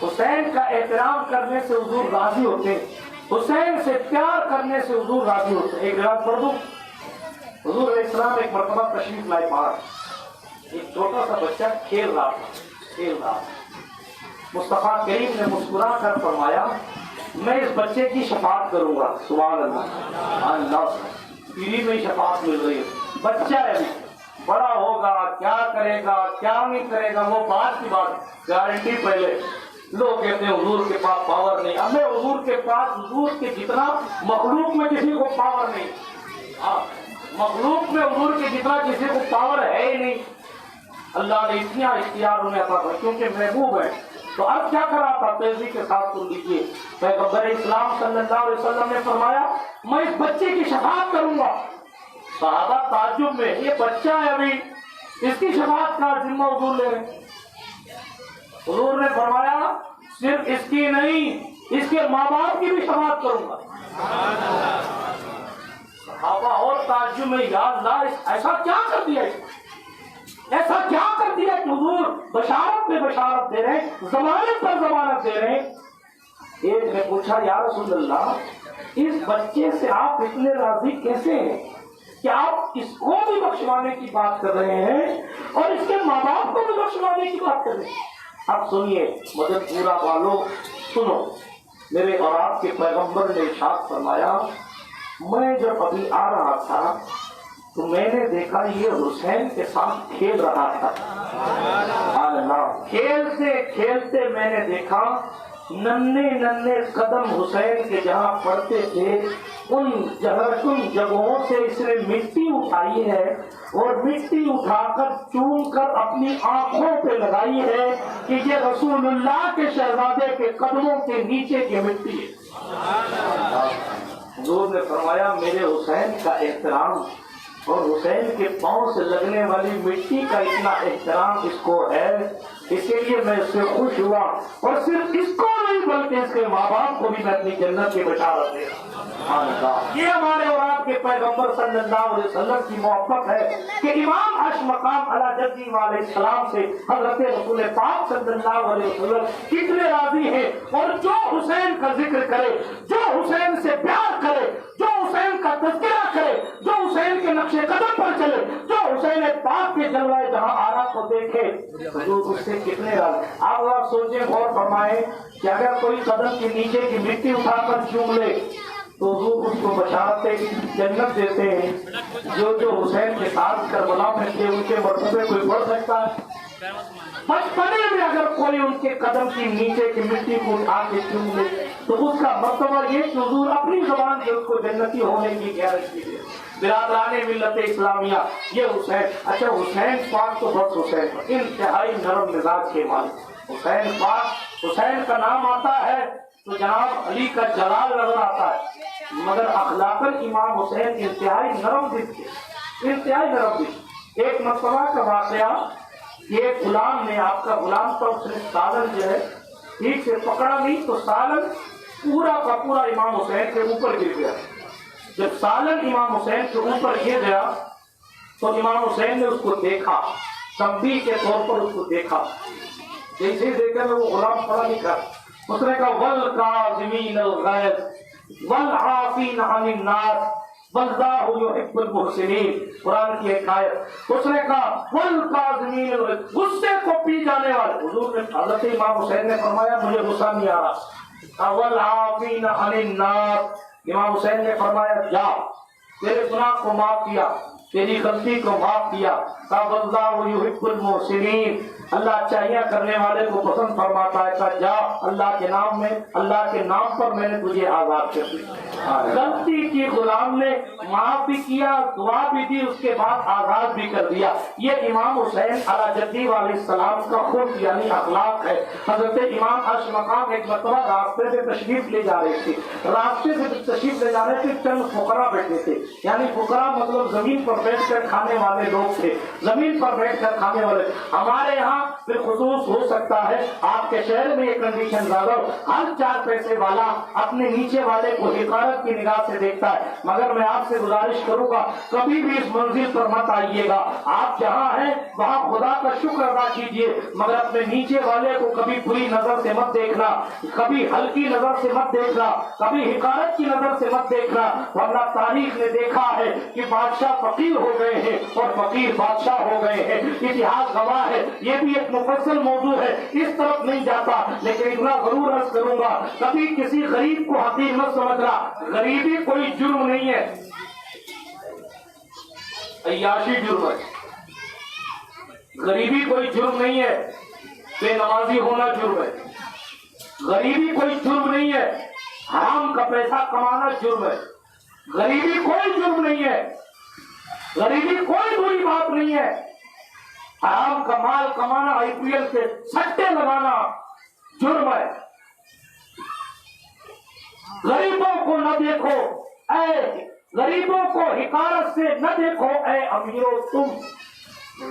حسین کا احترام کرنے سے حضور راضی ہوتے، حسین سے پیار کرنے سے حضور راضی ہوتے۔ ایک روایت پڑھ دوں، حضور علیہ السلام ایک مرتبہ تشریف لائے باہر، ایک چھوٹا سا بچہ کھیل رہا تھا، مصطفیٰ کریم نے مسکرا کر فرمایا میں اس بچے کی شفاعت کروں گا۔ سبحان اللہ، اللہ پیری میں شفاعت مل رہی ہے، بچہ ہے ابھی، بڑا ہوگا کیا کرے گا کیا نہیں کرے گا وہ بعد کی بات، گارنٹی پہلے۔ لوگ کہتے ہیں حضور کے پاس پاور نہیں، ہمیں حضور کے پاس حضور کے جتنا مخلوق میں کسی کو پاور نہیں، مخلوق میں حضور کے جتنا کسی کو پاور ہے ہی نہیں۔ اللہ نے اتنا اختیار انہیں عطا کیا کیونکہ محبوب ہے۔ تو اب کیا کرا تھا تیزی کے ساتھ سن لیجیے، پیغمبر اسلام صلی اللہ علیہ وسلم نے فرمایا میں اس بچے کی شفاعت کروں گا۔ صحابہ تعجب میں یہ بچہ ہے ابھی اس کی شفاعت کا ذمہ حضور لے رہے۔ حضور نے فرمایا صرف اس کی نہیں اس کے ماں باپ کی بھی شفاعت کروں گا۔ صحابہ اور تعجب میں یا اللہ ایسا کیا کر دیا، ایسا کیا کر دیا کہ حضور بشارت پہ بشارت دے رہے ہیں، ضمانت پر ضمانت دے رہے ہیں۔ ایک نے پوچھا یا رسول اللہ اس بچے سے آپ اتنے راضی کیسے ہیں کہ آپ اس کو بھی بخشوانے کی بات کر رہے ہیں اور اس کے ماں باپ کو بھی بخشوانے کی بات کر رہے ہیں؟ اب سنیے مدد پورا والو سنو، میرے اور آپ کے پیغمبر نے ارشاد فرمایا میں جب ابھی آ رہا تھا تو میں نے دیکھا یہ حسین کے ساتھ کھیل رہا تھا۔ کھیلتے کھیلتے میں نے دیکھا ننھے قدم حسین کے جہاں پڑتے تھے ان جگہوں سے اس نے مٹی اٹھائی ہے اور مٹی اٹھا کر چوم کر اپنی آنکھوں پہ لگائی ہے کہ یہ رسول اللہ کے شہزادے کے قدموں کے نیچے کی مٹی ہے۔ حضور نے فرمایا میرے حسین کا احترام اور حسین کے پاؤں سے لگنے والی مٹی کا اتنا احترام اس کو ہے، اسی لیے میں اس سے خوش ہوا، اور صرف اس کو نہیں بلکہ اس کے ماں باپ کو بھی میں اپنی جنت کی بشارت دے رہا ہوں۔ یہ ہمارے اور آپ کے پیغمبر صلی اللہ علیہ وسلم کی محبت ہے کہ امام عرش مقام علی جدی علیہ السلام سے حضرت رسول پاک صلی اللہ علیہ وسلم کتنے راضی ہیں، اور جو حسین کا ذکر کرے، جو حسین سے پیار کرے، جو حسین کا تذکرہ کرے، جو حسین کے نقش قدم پر چلے، جو حسین پاک کے جلوہ جہاں آرا کو دیکھے، حضور اس سے کتنے راضی۔ آپ سوچیں، غور فرمائیں کہ اگر کوئی قدم کے نیچے کی مٹی اٹھا کر چوم لے تو حضور اس کو بشارت جنت دیتے ہیں۔ جو حسین کے ساتھ کربلا میں تھے ان کے مرتبے کوئی بڑھ سکتا ہے؟ بچپنے میں اگر کوئی ان کے قدم کی نیچے کی مٹی کو اٹھا کے چوم لے تو اس کا مرتبہ یہ کہ حضور اپنی زبان سے اس کو جنتی ہونے کی گارنٹی دے۔ برادران ملت اسلامیہ، یہ حسین، اچھا حسین پاک تو بس حسین انتہائی نرم مزاج کے مالک حسین پاک، حسین کا نام آتا ہے تو جناب علی کا جلال نظر آتا ہے، مگر اخلاقاً امام حسین انتہائی نرم دل تھے، انتہائی نرم دل۔ ایک مرتبہ کا واقعہ، یہ غلام نے، آپ کا غلام تھا، اس نے سالن جو ہے ٹھیک سے پکڑا نہیں تو سالن پورا کا پورا امام حسین کے اوپر گر گیا۔ جب سالن امام حسین کے اوپر گر گیا تو امام حسین نے اس کو دیکھا، تنبیہ کے طور پر اس کو دیکھا، جیسے ہی دیکھا میں وہ غلام پڑا نہیں کر، اس نے کہا وَالْقَاظِمِينَ الْغَيْظَ وَالْعَافِينَ عَنِ النَّاسِ وَاللَّهُ يُحِبُّ الْمُحْسِنِينَ، قرآن کی ایک آیت۔ اس نے کہا وَالْقَاظِمِينَ الْغَيْظَ، غصے کو پی جانے والے۔ حضور نے، حضرت امام حسین نے فرمایا مجھے غصہ نہیں آ رہا۔ وَالْعَافِينَ عَنِ النَّاسِ، امام حسین نے فرمایا جا، تیرے گناہ کو معاف کیا، تیری غلطی کو معاف کیا۔ وَاللَّهُ يُحِبُّ الْمُحْسِنِينَ، اللہ اچھائیاں کرنے والے کو پسند فرماتا ہے۔ کہا جا، اللہ کے نام میں، اللہ کے نام پر میں نے تجھے آزاد کر دیا۔ غلطی کی غلام نے معاف بھی کیا، دعا بھی دی، اس کے بعد آزاد بھی کر دیا۔ یہ امام حسین علی جدی علیہ السلام کا خلق یعنی اخلاق ہے۔ حضرت امام عرش مقام ایک مرتبہ راستے سے تشریف لے جا رہے تھے، راستے سے تشریف لے جا رہے تھے، چند فقراء بیٹھے تھے، یعنی فقراء مطلب زمین پر بیٹھ کر کھانے والے لوگ تھے، زمین پر بیٹھ کر کھانے والے۔ ہمارے یہاں بالخصوص ہو سکتا ہے آپ کے شہر میں یہ کنڈیشن زیادہ ہو، ہر 4 پیسے والا اپنے نیچے والے کو حقارت کی نگاہ سے دیکھتا ہے، مگر میں آپ سے گزارش کروں گا کبھی بھی اس منزل پر مت آئیے گا۔ آپ جہاں ہیں وہاں خدا کا شکر ادا کیجئے، مگر اپنے نیچے والے کو کبھی بری نظر سے مت دیکھنا، کبھی ہلکی نظر سے مت دیکھنا، کبھی حقارت کی نظر سے مت دیکھنا، ورنہ تاریخ نے دیکھا ہے کہ بادشاہ فقیر ہو گئے ہیں اور فقیر بادشاہ ہو گئے ہیں، اتہاس گواہ ہے۔ یہ بھی ایک مفصل موضوع ہے، اس طرف نہیں جاتا، لیکن اتنا ضرور عرض کروں گا کبھی کسی غریب کو حقیر مت سمجھنا، غریبی کوئی جرم نہیں ہے، عیاشی جرم ہے۔ غریبی کوئی جرم نہیں ہے، بے نمازی ہونا جرم ہے۔ غریبی کوئی جرم نہیں ہے، حرام کا پیسہ کمانا جرم ہے۔ غریبی کوئی جرم نہیں ہے، غریبی کوئی بری بات نہیں ہے۔ حرام کا مال کمانا، IPL سے سٹے لگانا جرم ہے۔ غریبوں کو نہ دیکھو، اے غریبوں کو حقارت سے نہ دیکھو، اے امیرو تم،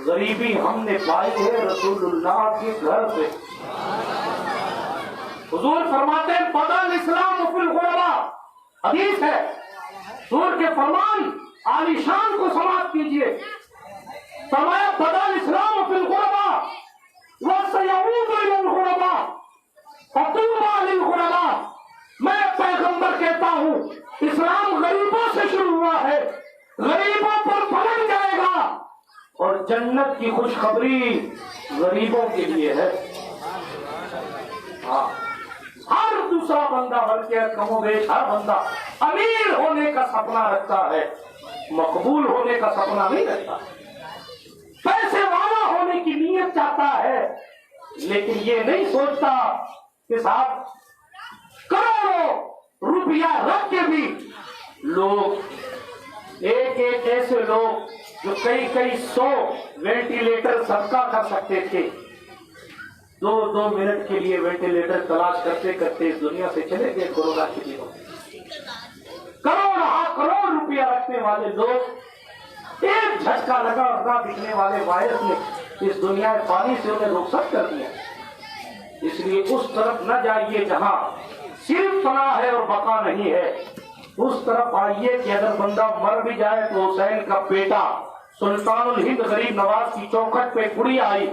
غریبی ہم نے پائی ہے رسول اللہ کے گھر سے۔ حضور فرماتے ہیں بدا الاسلام فی الغرباء، حدیث ہے، حضور کے فرمان عالی شان کو سماعت کیجئے۔ فرمایا بدا الاسلام فی الغرباء وسیعود الی الغرباء فطوبی للغرباء، میں پیغمبر کہتا ہوں اسلام غریبوں سے شروع ہوا ہے، غریبوں پر پلٹ جائے گا، اور جنت کی خوشخبری غریبوں کے لیے ہے۔ ہر دوسرا بندہ بلکہ کم و بیش ہر بندہ امیر ہونے کا سپنا رکھتا ہے، مقبول ہونے کا سپنا نہیں رکھتا، پیسے والا ہونے کی نیت چاہتا ہے، لیکن یہ نہیں سوچتا کہ صاحب کروڑوں روپیہ رکھ کے بھی لوگ ایک ایسے لوگ جو کئی 100 وینٹیلیٹر صدقہ کر سکتے تھے، 2 منٹ کے لیے وینٹیلیٹر تلاش کرتے کرتے اس دنیا سے چلے گئے کورونا کے دنوں۔ کروڑ روپیہ رکھنے والے لوگ ایک جھٹکا لگا اور نہ دکھنے والے وائرس نے اس دنیا پانی سے انہیں رخصت کر دیا. اس لیے اس طرف نہ جائیے جہاں صرف فنا ہے اور بقا نہیں ہے. اس طرف آئیے کہ اگر بندہ مر بھی جائے تو حسین کا بیٹا سلطان الہند غریب نواز کی چوکھٹ پہ گڑیا آئی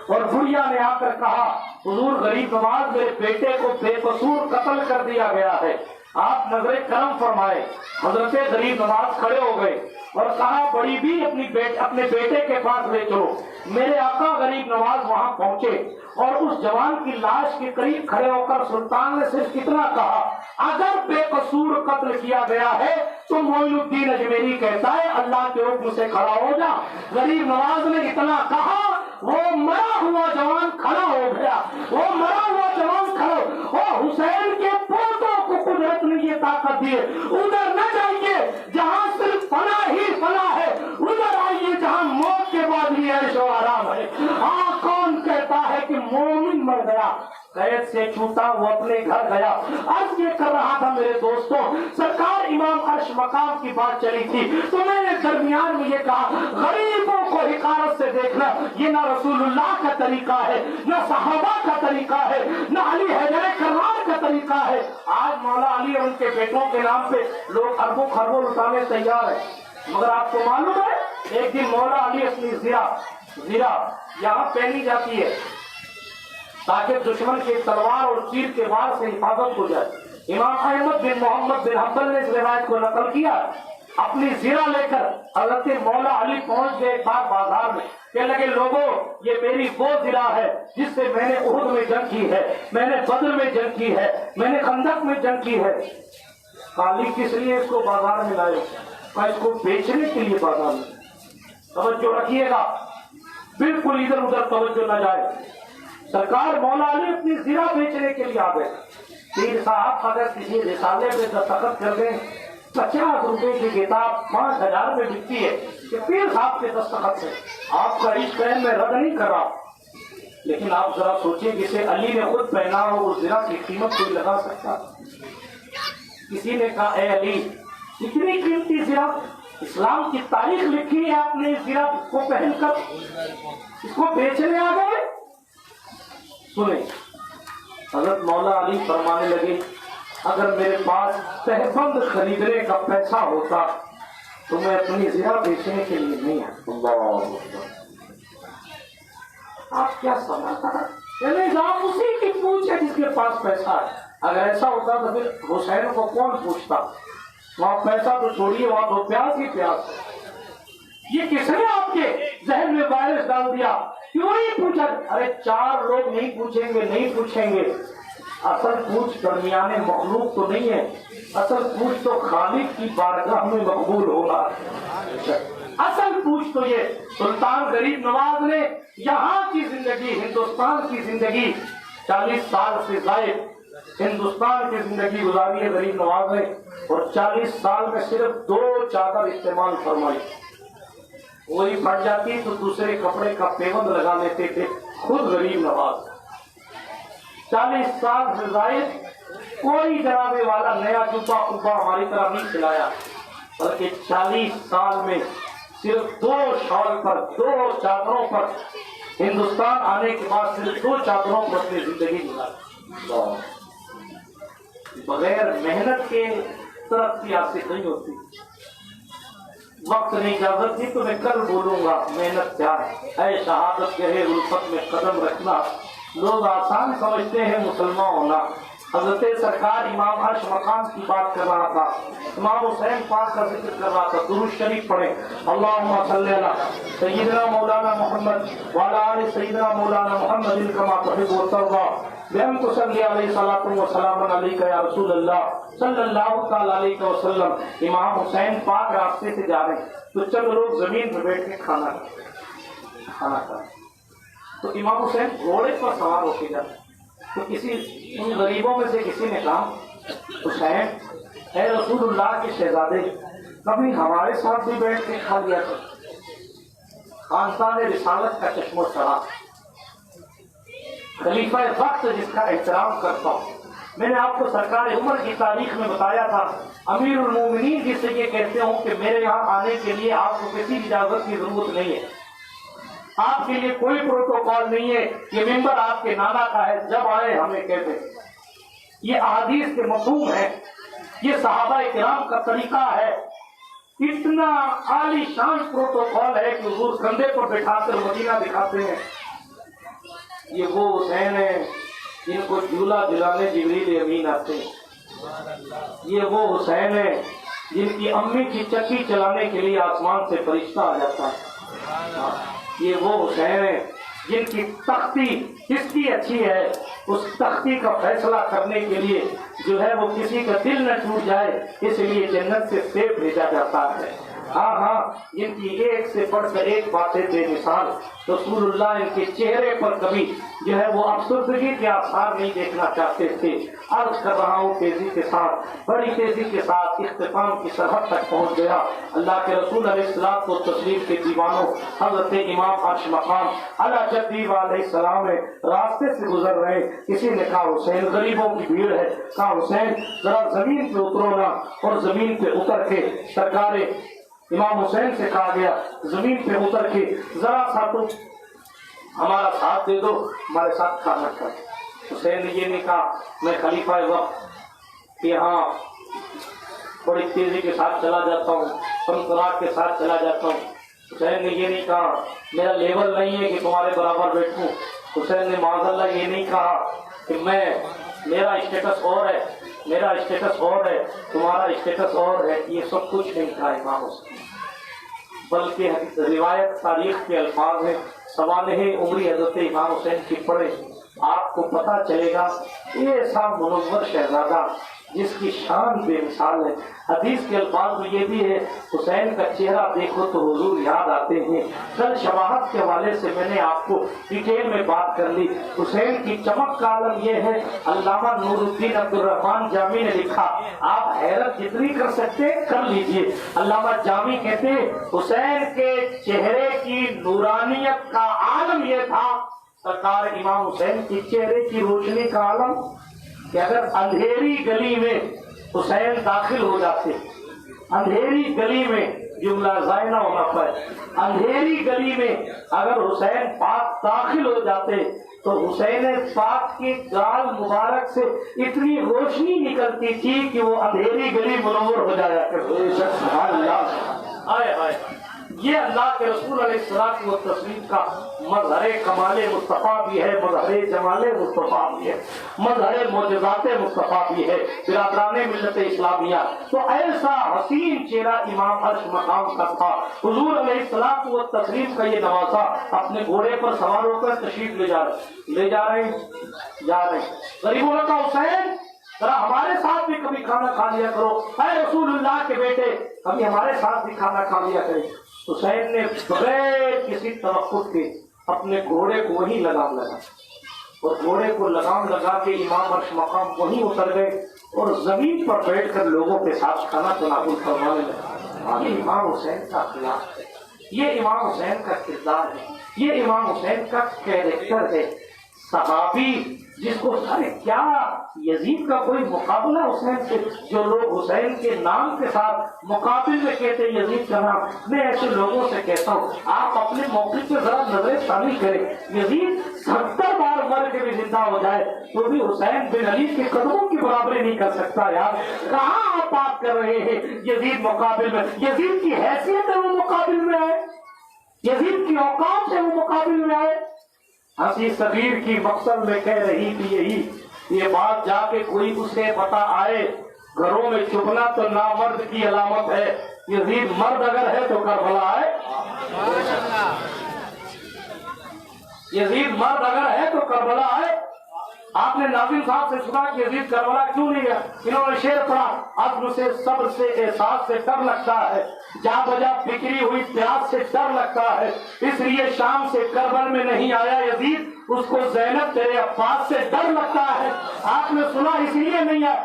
اور گڑیا نے آ کر کہا حضور غریب نواز میرے بیٹے کو بے قصور قتل کر دیا گیا ہے, آپ نظر کرم فرمائے. حضرت غریب نواز کھڑے ہو گئے اور کہا بڑی بھی اپنے بیٹے کے پاس لے چلو. میرے آقا غریب نواز وہاں پہنچے اور اس جوان کی لاش کے قریب کھڑے ہو کر سلطان نے صرف اتنا کہا اگر بے قصور قتل کیا گیا ہے تو معین الدین اجمیری کہتا ہے اللہ کے حکم سے کھڑا ہو جا. غریب نواز نے اتنا کہا, وہ مرا ہوا جوان کھڑا ہو گیا. وہ مرا ہوا جوان کھڑا اور حسین کے پوتوں کو قدرت نے یہ طاقت دی ہے ادھر نہ جائیے جہاں صرف فنا ہی فنا ہے, ادھر آئیے جہاں موت کے بعد بھی عیش و آرام ہے. ہاں کون کہتا ہے کہ مومن مر گیا قید سے چھوٹا وہ اپنے گھر گیا. عرض یہ کر رہا تھا میرے دوستوں, سرکار امام عرش مقام کی بات چلی تھی تو میں نے درمیان میں یہ کہا غریبوں کو حقارت سے دیکھنا یہ نہ رسول اللہ کا طریقہ ہے, نہ صحابہ کا طریقہ ہے, نہ علی حیدر کرار کا طریقہ ہے. آج مولا علی اور ان کے بیٹوں کے نام پہ لوگ اربوں خربوں لٹانے تیار ہیں, مگر آپ کو معلوم ہے ایک دن مولا علی اپنی زیرہ یہاں پہنی جاتی ہے تاکہ دشمن کے تلوار اور تیر کے وار سے حفاظت ہو جائے. امام احمد بن محمد بن حنبل نے اس روایت کو نقل کیا. اپنی زیرہ لے کر حضرت مولا علی پہنچ گئے ایک بار بازار میں, کہنے لگے لوگوں یہ میری وہ زیرہ ہے جس سے میں نے احد میں جنگ کی ہے, میں نے بدر میں جنگ کی ہے, میں نے خندق میں جنگ کی ہے. خالی کس لیے اس کو بازار میں لائے؟ اس کو بیچنے کے لیے بازار میں. توجہ رکھیے گا, بالکل ادھر ادھر توجہ نہ جائے. سرکار مولا علی اپنی زیرہ بیچنے کے لیے آ گئے. پیر صاحب اگر کسی رسالے پہ دستخط کر دیں 50 روپے کی کتاب 5000 میں بکتی ہے کہ پیر صاحب کے دستخط سے آپ کا عشق ہے, میں رد نہیں کر رہا, لیکن آپ ذرا سوچیں جسے علی نے خود پہنا ہو اس زیرہ کی قیمت کوئی لگا سکتا؟ کسی نے کہا اے علی اتنی قیمتی زیرہ, اسلام کی تاریخ لکھی ہے آپ نے اس زیرہ کو پہن کر اس کو بیچنے آ گئے. سنیں حضرت مولا علی فرمانے لگے اگر میرے پاس تہبند خریدنے کا پیسہ ہوتا تو میں اپنی زیرہ بیچنے کے لیے نہیں آتا. آپ کیا سمجھتا ہے یعنی آپ اسی کی پوچھے جس کے پاس پیسہ ہے. اگر ایسا ہوتا تو پھر حسین کو کون پوچھتا؟ وہاں پیسہ تو چھوڑیے, وہاں تو پیاس ہی پیاس. یہ کس نے آپ کے ذہن میں وائرس ڈال دیا؟ کیوں نہیں پوچھا؟ ارے 4 لوگ نہیں پوچھیں گے. اصل پوچھ درمیان مخلوق تو نہیں ہے, اصل پوچھ تو خالق کی بارگاہ میں مقبول ہوگا. اصل پوچھ تو یہ سلطان غریب نواز نے یہاں کی زندگی, ہندوستان کی زندگی 40 سال سے زائد ہندوستان کی زندگی گزاری ہے غریب نواز نے, اور 40 سال میں صرف 2 چادر استعمال فرمائی. وہی پھٹ جاتی تو دوسرے کپڑے کا پیوند لگا لیتے تھے خود غریب نواز. 40 سال سے زائد کوئی جنابے والا نیا جوتا اوپا ہماری طرح نہیں کھلایا, بلکہ 40 سال میں صرف 2 شال پر 2 چادروں پر ہندوستان آنے کے بعد صرف 2 چادروں پر اپنی زندگی گزاری. بغیر محنت کے ترقی حاصل نہیں ہوتی. وقت نے اجازت دی تو میں کل بولوں گا محنت کیا ہے. اے شہادت گہے الفت میں قدم رکھنا, لوگ آسان سمجھتے ہیں مسلمان ہونا. حضرت سرکار امام عرش مقام کی بات کر رہا تھا, امام حسین پاک کا ذکر کر رہا تھا. درود شریف پڑھیں اللہم صلی علی سیدنا مولانا محمد وعلی آل سیدنا مولانا محمد کما تحب و ترضی بہم تصلی علیہ صلاۃ و سلام علیک یا رسول اللہ صلی اللہ تعالی علیہ وسلم. امام حسین پاک راستے سے جا رہے ہیں تو چند لوگ زمین پہ بیٹھ کے کھانا کھا, تو امام حسین گھوڑے پر سوار ہو کے جاتے. تو کسی ان غریبوں میں سے کسی نے کہا حسین اے رسول اللہ کے شہزادے کبھی ہمارے ساتھ بھی بیٹھ کے کھا لیا کر. خاندان رسالت کا چشمہ چڑھا, خلیفہ وقت جس کا احترام کرتا ہوں, میں نے آپ کو سرکار عمر کی تاریخ میں بتایا تھا، امیر المومنین جس سے یہ کہتے ہوں کہ میرے یہاں آنے کے لیے آپ کو کسی اجازت کی ضرورت نہیں ہے، آپ کے لیے کوئی پروٹوکول نہیں ہے، یہ ممبر آپ کے نانا کا ہے، جب آئے ہمیں کہتے۔ یہ احادیث کے مفہوم ہے، یہ صحابہ کرام کا طریقہ ہے، اتنا عالی شان پروٹوکول ہے کہ حضور کندھے پر بٹھا کر مدینہ دکھاتے ہیں۔ یہ وہ حسین ہیں جن کو جھولا جھلانے جبریل امین آتے ہیں، یہ وہ حسین ہیں جن کی امی کی چکی چلانے کے لیے آسمان سے فرشتہ آ جاتا ہے، یہ وہ حسین ہیں جن کی تختی کس کی اچھی ہے، اس تختی کا فیصلہ کرنے کے لیے جو ہے وہ کسی کا دل نہ ٹوٹ جائے اس لیے جنت سے سیب بھیجا جاتا ہے۔ ہاں جن کی ایک سے بڑھ کر ایک باتیں بے مثال، رسول اللہ ان کے چہرے پر کبھی جو ہے وہ افسردگی کے آثار نہیں دیکھنا چاہتے تھے۔ عرض کر رہا ہوں تیزی کے ساتھ، بڑی تیزی کے ساتھ اختتام کی سرحد تک پہنچ گیا۔ اللہ کے رسول علیہ السلام کو تشریف کے دیوانوں حضرت امام عرش مقام علی جدی علیہ السلام راستے سے گزر رہے، کسی نے کہا حسین غریبوں کی بھیڑ ہے، کہا حسین ذرا زمین پہ اترو نا، اور زمین پہ اتر کے سرکار امام حسین سے کہا گیا زمین پہ اتر کے ذرا سا تم ہمارا ساتھ دے دو، ہمارے ساتھ کھانا کھائے۔ حسین نے یہ نہیں کہا میں خلیفہ وقت یہاں بڑی تیزی کے ساتھ چلا جاتا ہوں، تمطراق کے ساتھ چلا جاتا ہوں۔ حسین نے یہ نہیں کہا میرا لیول نہیں ہے کہ تمہارے برابر بیٹھوں۔ حسین نے معاذ اللہ یہ نہیں کہا کہ میرا اسٹیٹس اور ہے، میرا اسٹیٹس اور ہے، تمہارا اسٹیٹس اور ہے، یہ سب کچھ نہیں کہا امام حسین، بلکہ روایت تاریخ کے الفاظ ہیں، سوانح عمری حضرت امام حسین کی پڑھے آپ کو پتہ چلے گا ایسا منور شہزادہ جس کی شان بے مثال ہے۔ حدیث کے الفاظ میں یہ بھی ہے حسین کا چہرہ دیکھو تو حضور یاد آتے ہیں۔ کل شباہت کے حوالے سے میں نے آپ کو ڈیٹیل میں بات کر لی۔ حسین کی چمک کا عالم یہ ہے، علامہ نور الدین عبد الرحمان جامی نے لکھا، آپ حیرت جتنی کر سکتے کر لیجئے۔ علامہ جامی کہتے حسین کے چہرے کی نورانیت کا عالم یہ تھا، سرکار امام حسین کی چہرے کی روشنی کا عالم کہ اگر اندھیری گلی میں حسین داخل ہو جاتے، اندھیری گلی میں جملہ ضائع نہ ہونا پائے، اندھیری گلی میں اگر حسین پاک داخل ہو جاتے تو حسین پاک کے گال مبارک سے اتنی روشنی نکلتی تھی کہ وہ اندھیری گلی منور ہو جایا کرتی۔ سبحان اللہ، آئے آئے، یہ اللہ کے رسول علیہ السلام و تسلیم کا مظہر کمال مصطفیٰ بھی ہے، مظہر جمال مصطفیٰ بھی ہے، مظہر معجزات مصطفیٰ بھی ہے۔ برادران ملت اسلامیہ، تو ایسا حسین چہرہ امام عرش مقام کا تھا۔ حضور علیہ السلام و تسلیم کا یہ نوازا اپنے گھوڑے پر سوار ہو کر تشریف لے جا رہے ہیں۔ غریبوں نے کہا حسین ذرا ہمارے ساتھ بھی کبھی کھانا کھا لیا کرو، اے رسول اللہ کے بیٹے کبھی ہمارے ساتھ بھی کھانا کھا لیا کرے۔ حسین نے بغیر کسی توقف کے اپنے گھوڑے کو وہیں لگام لگا، اور گھوڑے کو لگام لگا کے امام عرش مقام وہیں اتر گئے اور زمین پر بیٹھ کر لوگوں کے ساتھ کھانا تناول فرمانے لگے۔ یہ امام حسین کا اخلاق ہے، یہ امام حسین کا کردار ہے، یہ امام حسین کا کیریکٹر ہے۔ صحابی جس کو ارے کیا یزید کا کوئی مقابلہ حسین سے، جو لوگ حسین کے نام کے ساتھ مقابل میں کہتے ہیں یزید کا نام، میں ایسے لوگوں سے کہتا ہوں آپ اپنے موقع پہ ذرا نظر ثانی کریں، یزید 70 بار مر کے بھی زندہ ہو جائے تو بھی حسین بن علی کے قدموں کی برابری نہیں کر سکتا۔ یار کہاں آپ بات کر رہے ہیں یزید مقابل میں؟ یزید کی حیثیت ہے وہ مقابل میں آئے، یزید کی اوقات سے وہ مقابل میں آئے۔ ہنسی صغیر کی مقصد میں کہہ رہی تھی یہی، یہ بات جا کے کوئی اسے بتا آئے، گھروں میں چھپنا تو نامرد کی علامت ہے، یزید مرد اگر ہے تو کربلا آئے، یزید مرد اگر ہے تو کربلا آئے۔ آپ نے ناظم صاحب سے سنا کہ یزید کربلا کیوں نہیں گیا؟ انہوں نے شعر پڑھا، عزم سے صبر سے احساس سے ڈر لگتا ہے، جا بجا بکھری ہوئی پیاس سے ڈر لگتا ہے، اس لیے شام سے کربل میں نہیں آیا یزید، اس کو زینب تیرے عباس سے ڈر لگتا ہے۔ آپ نے سنا اس لیے نہیں آیا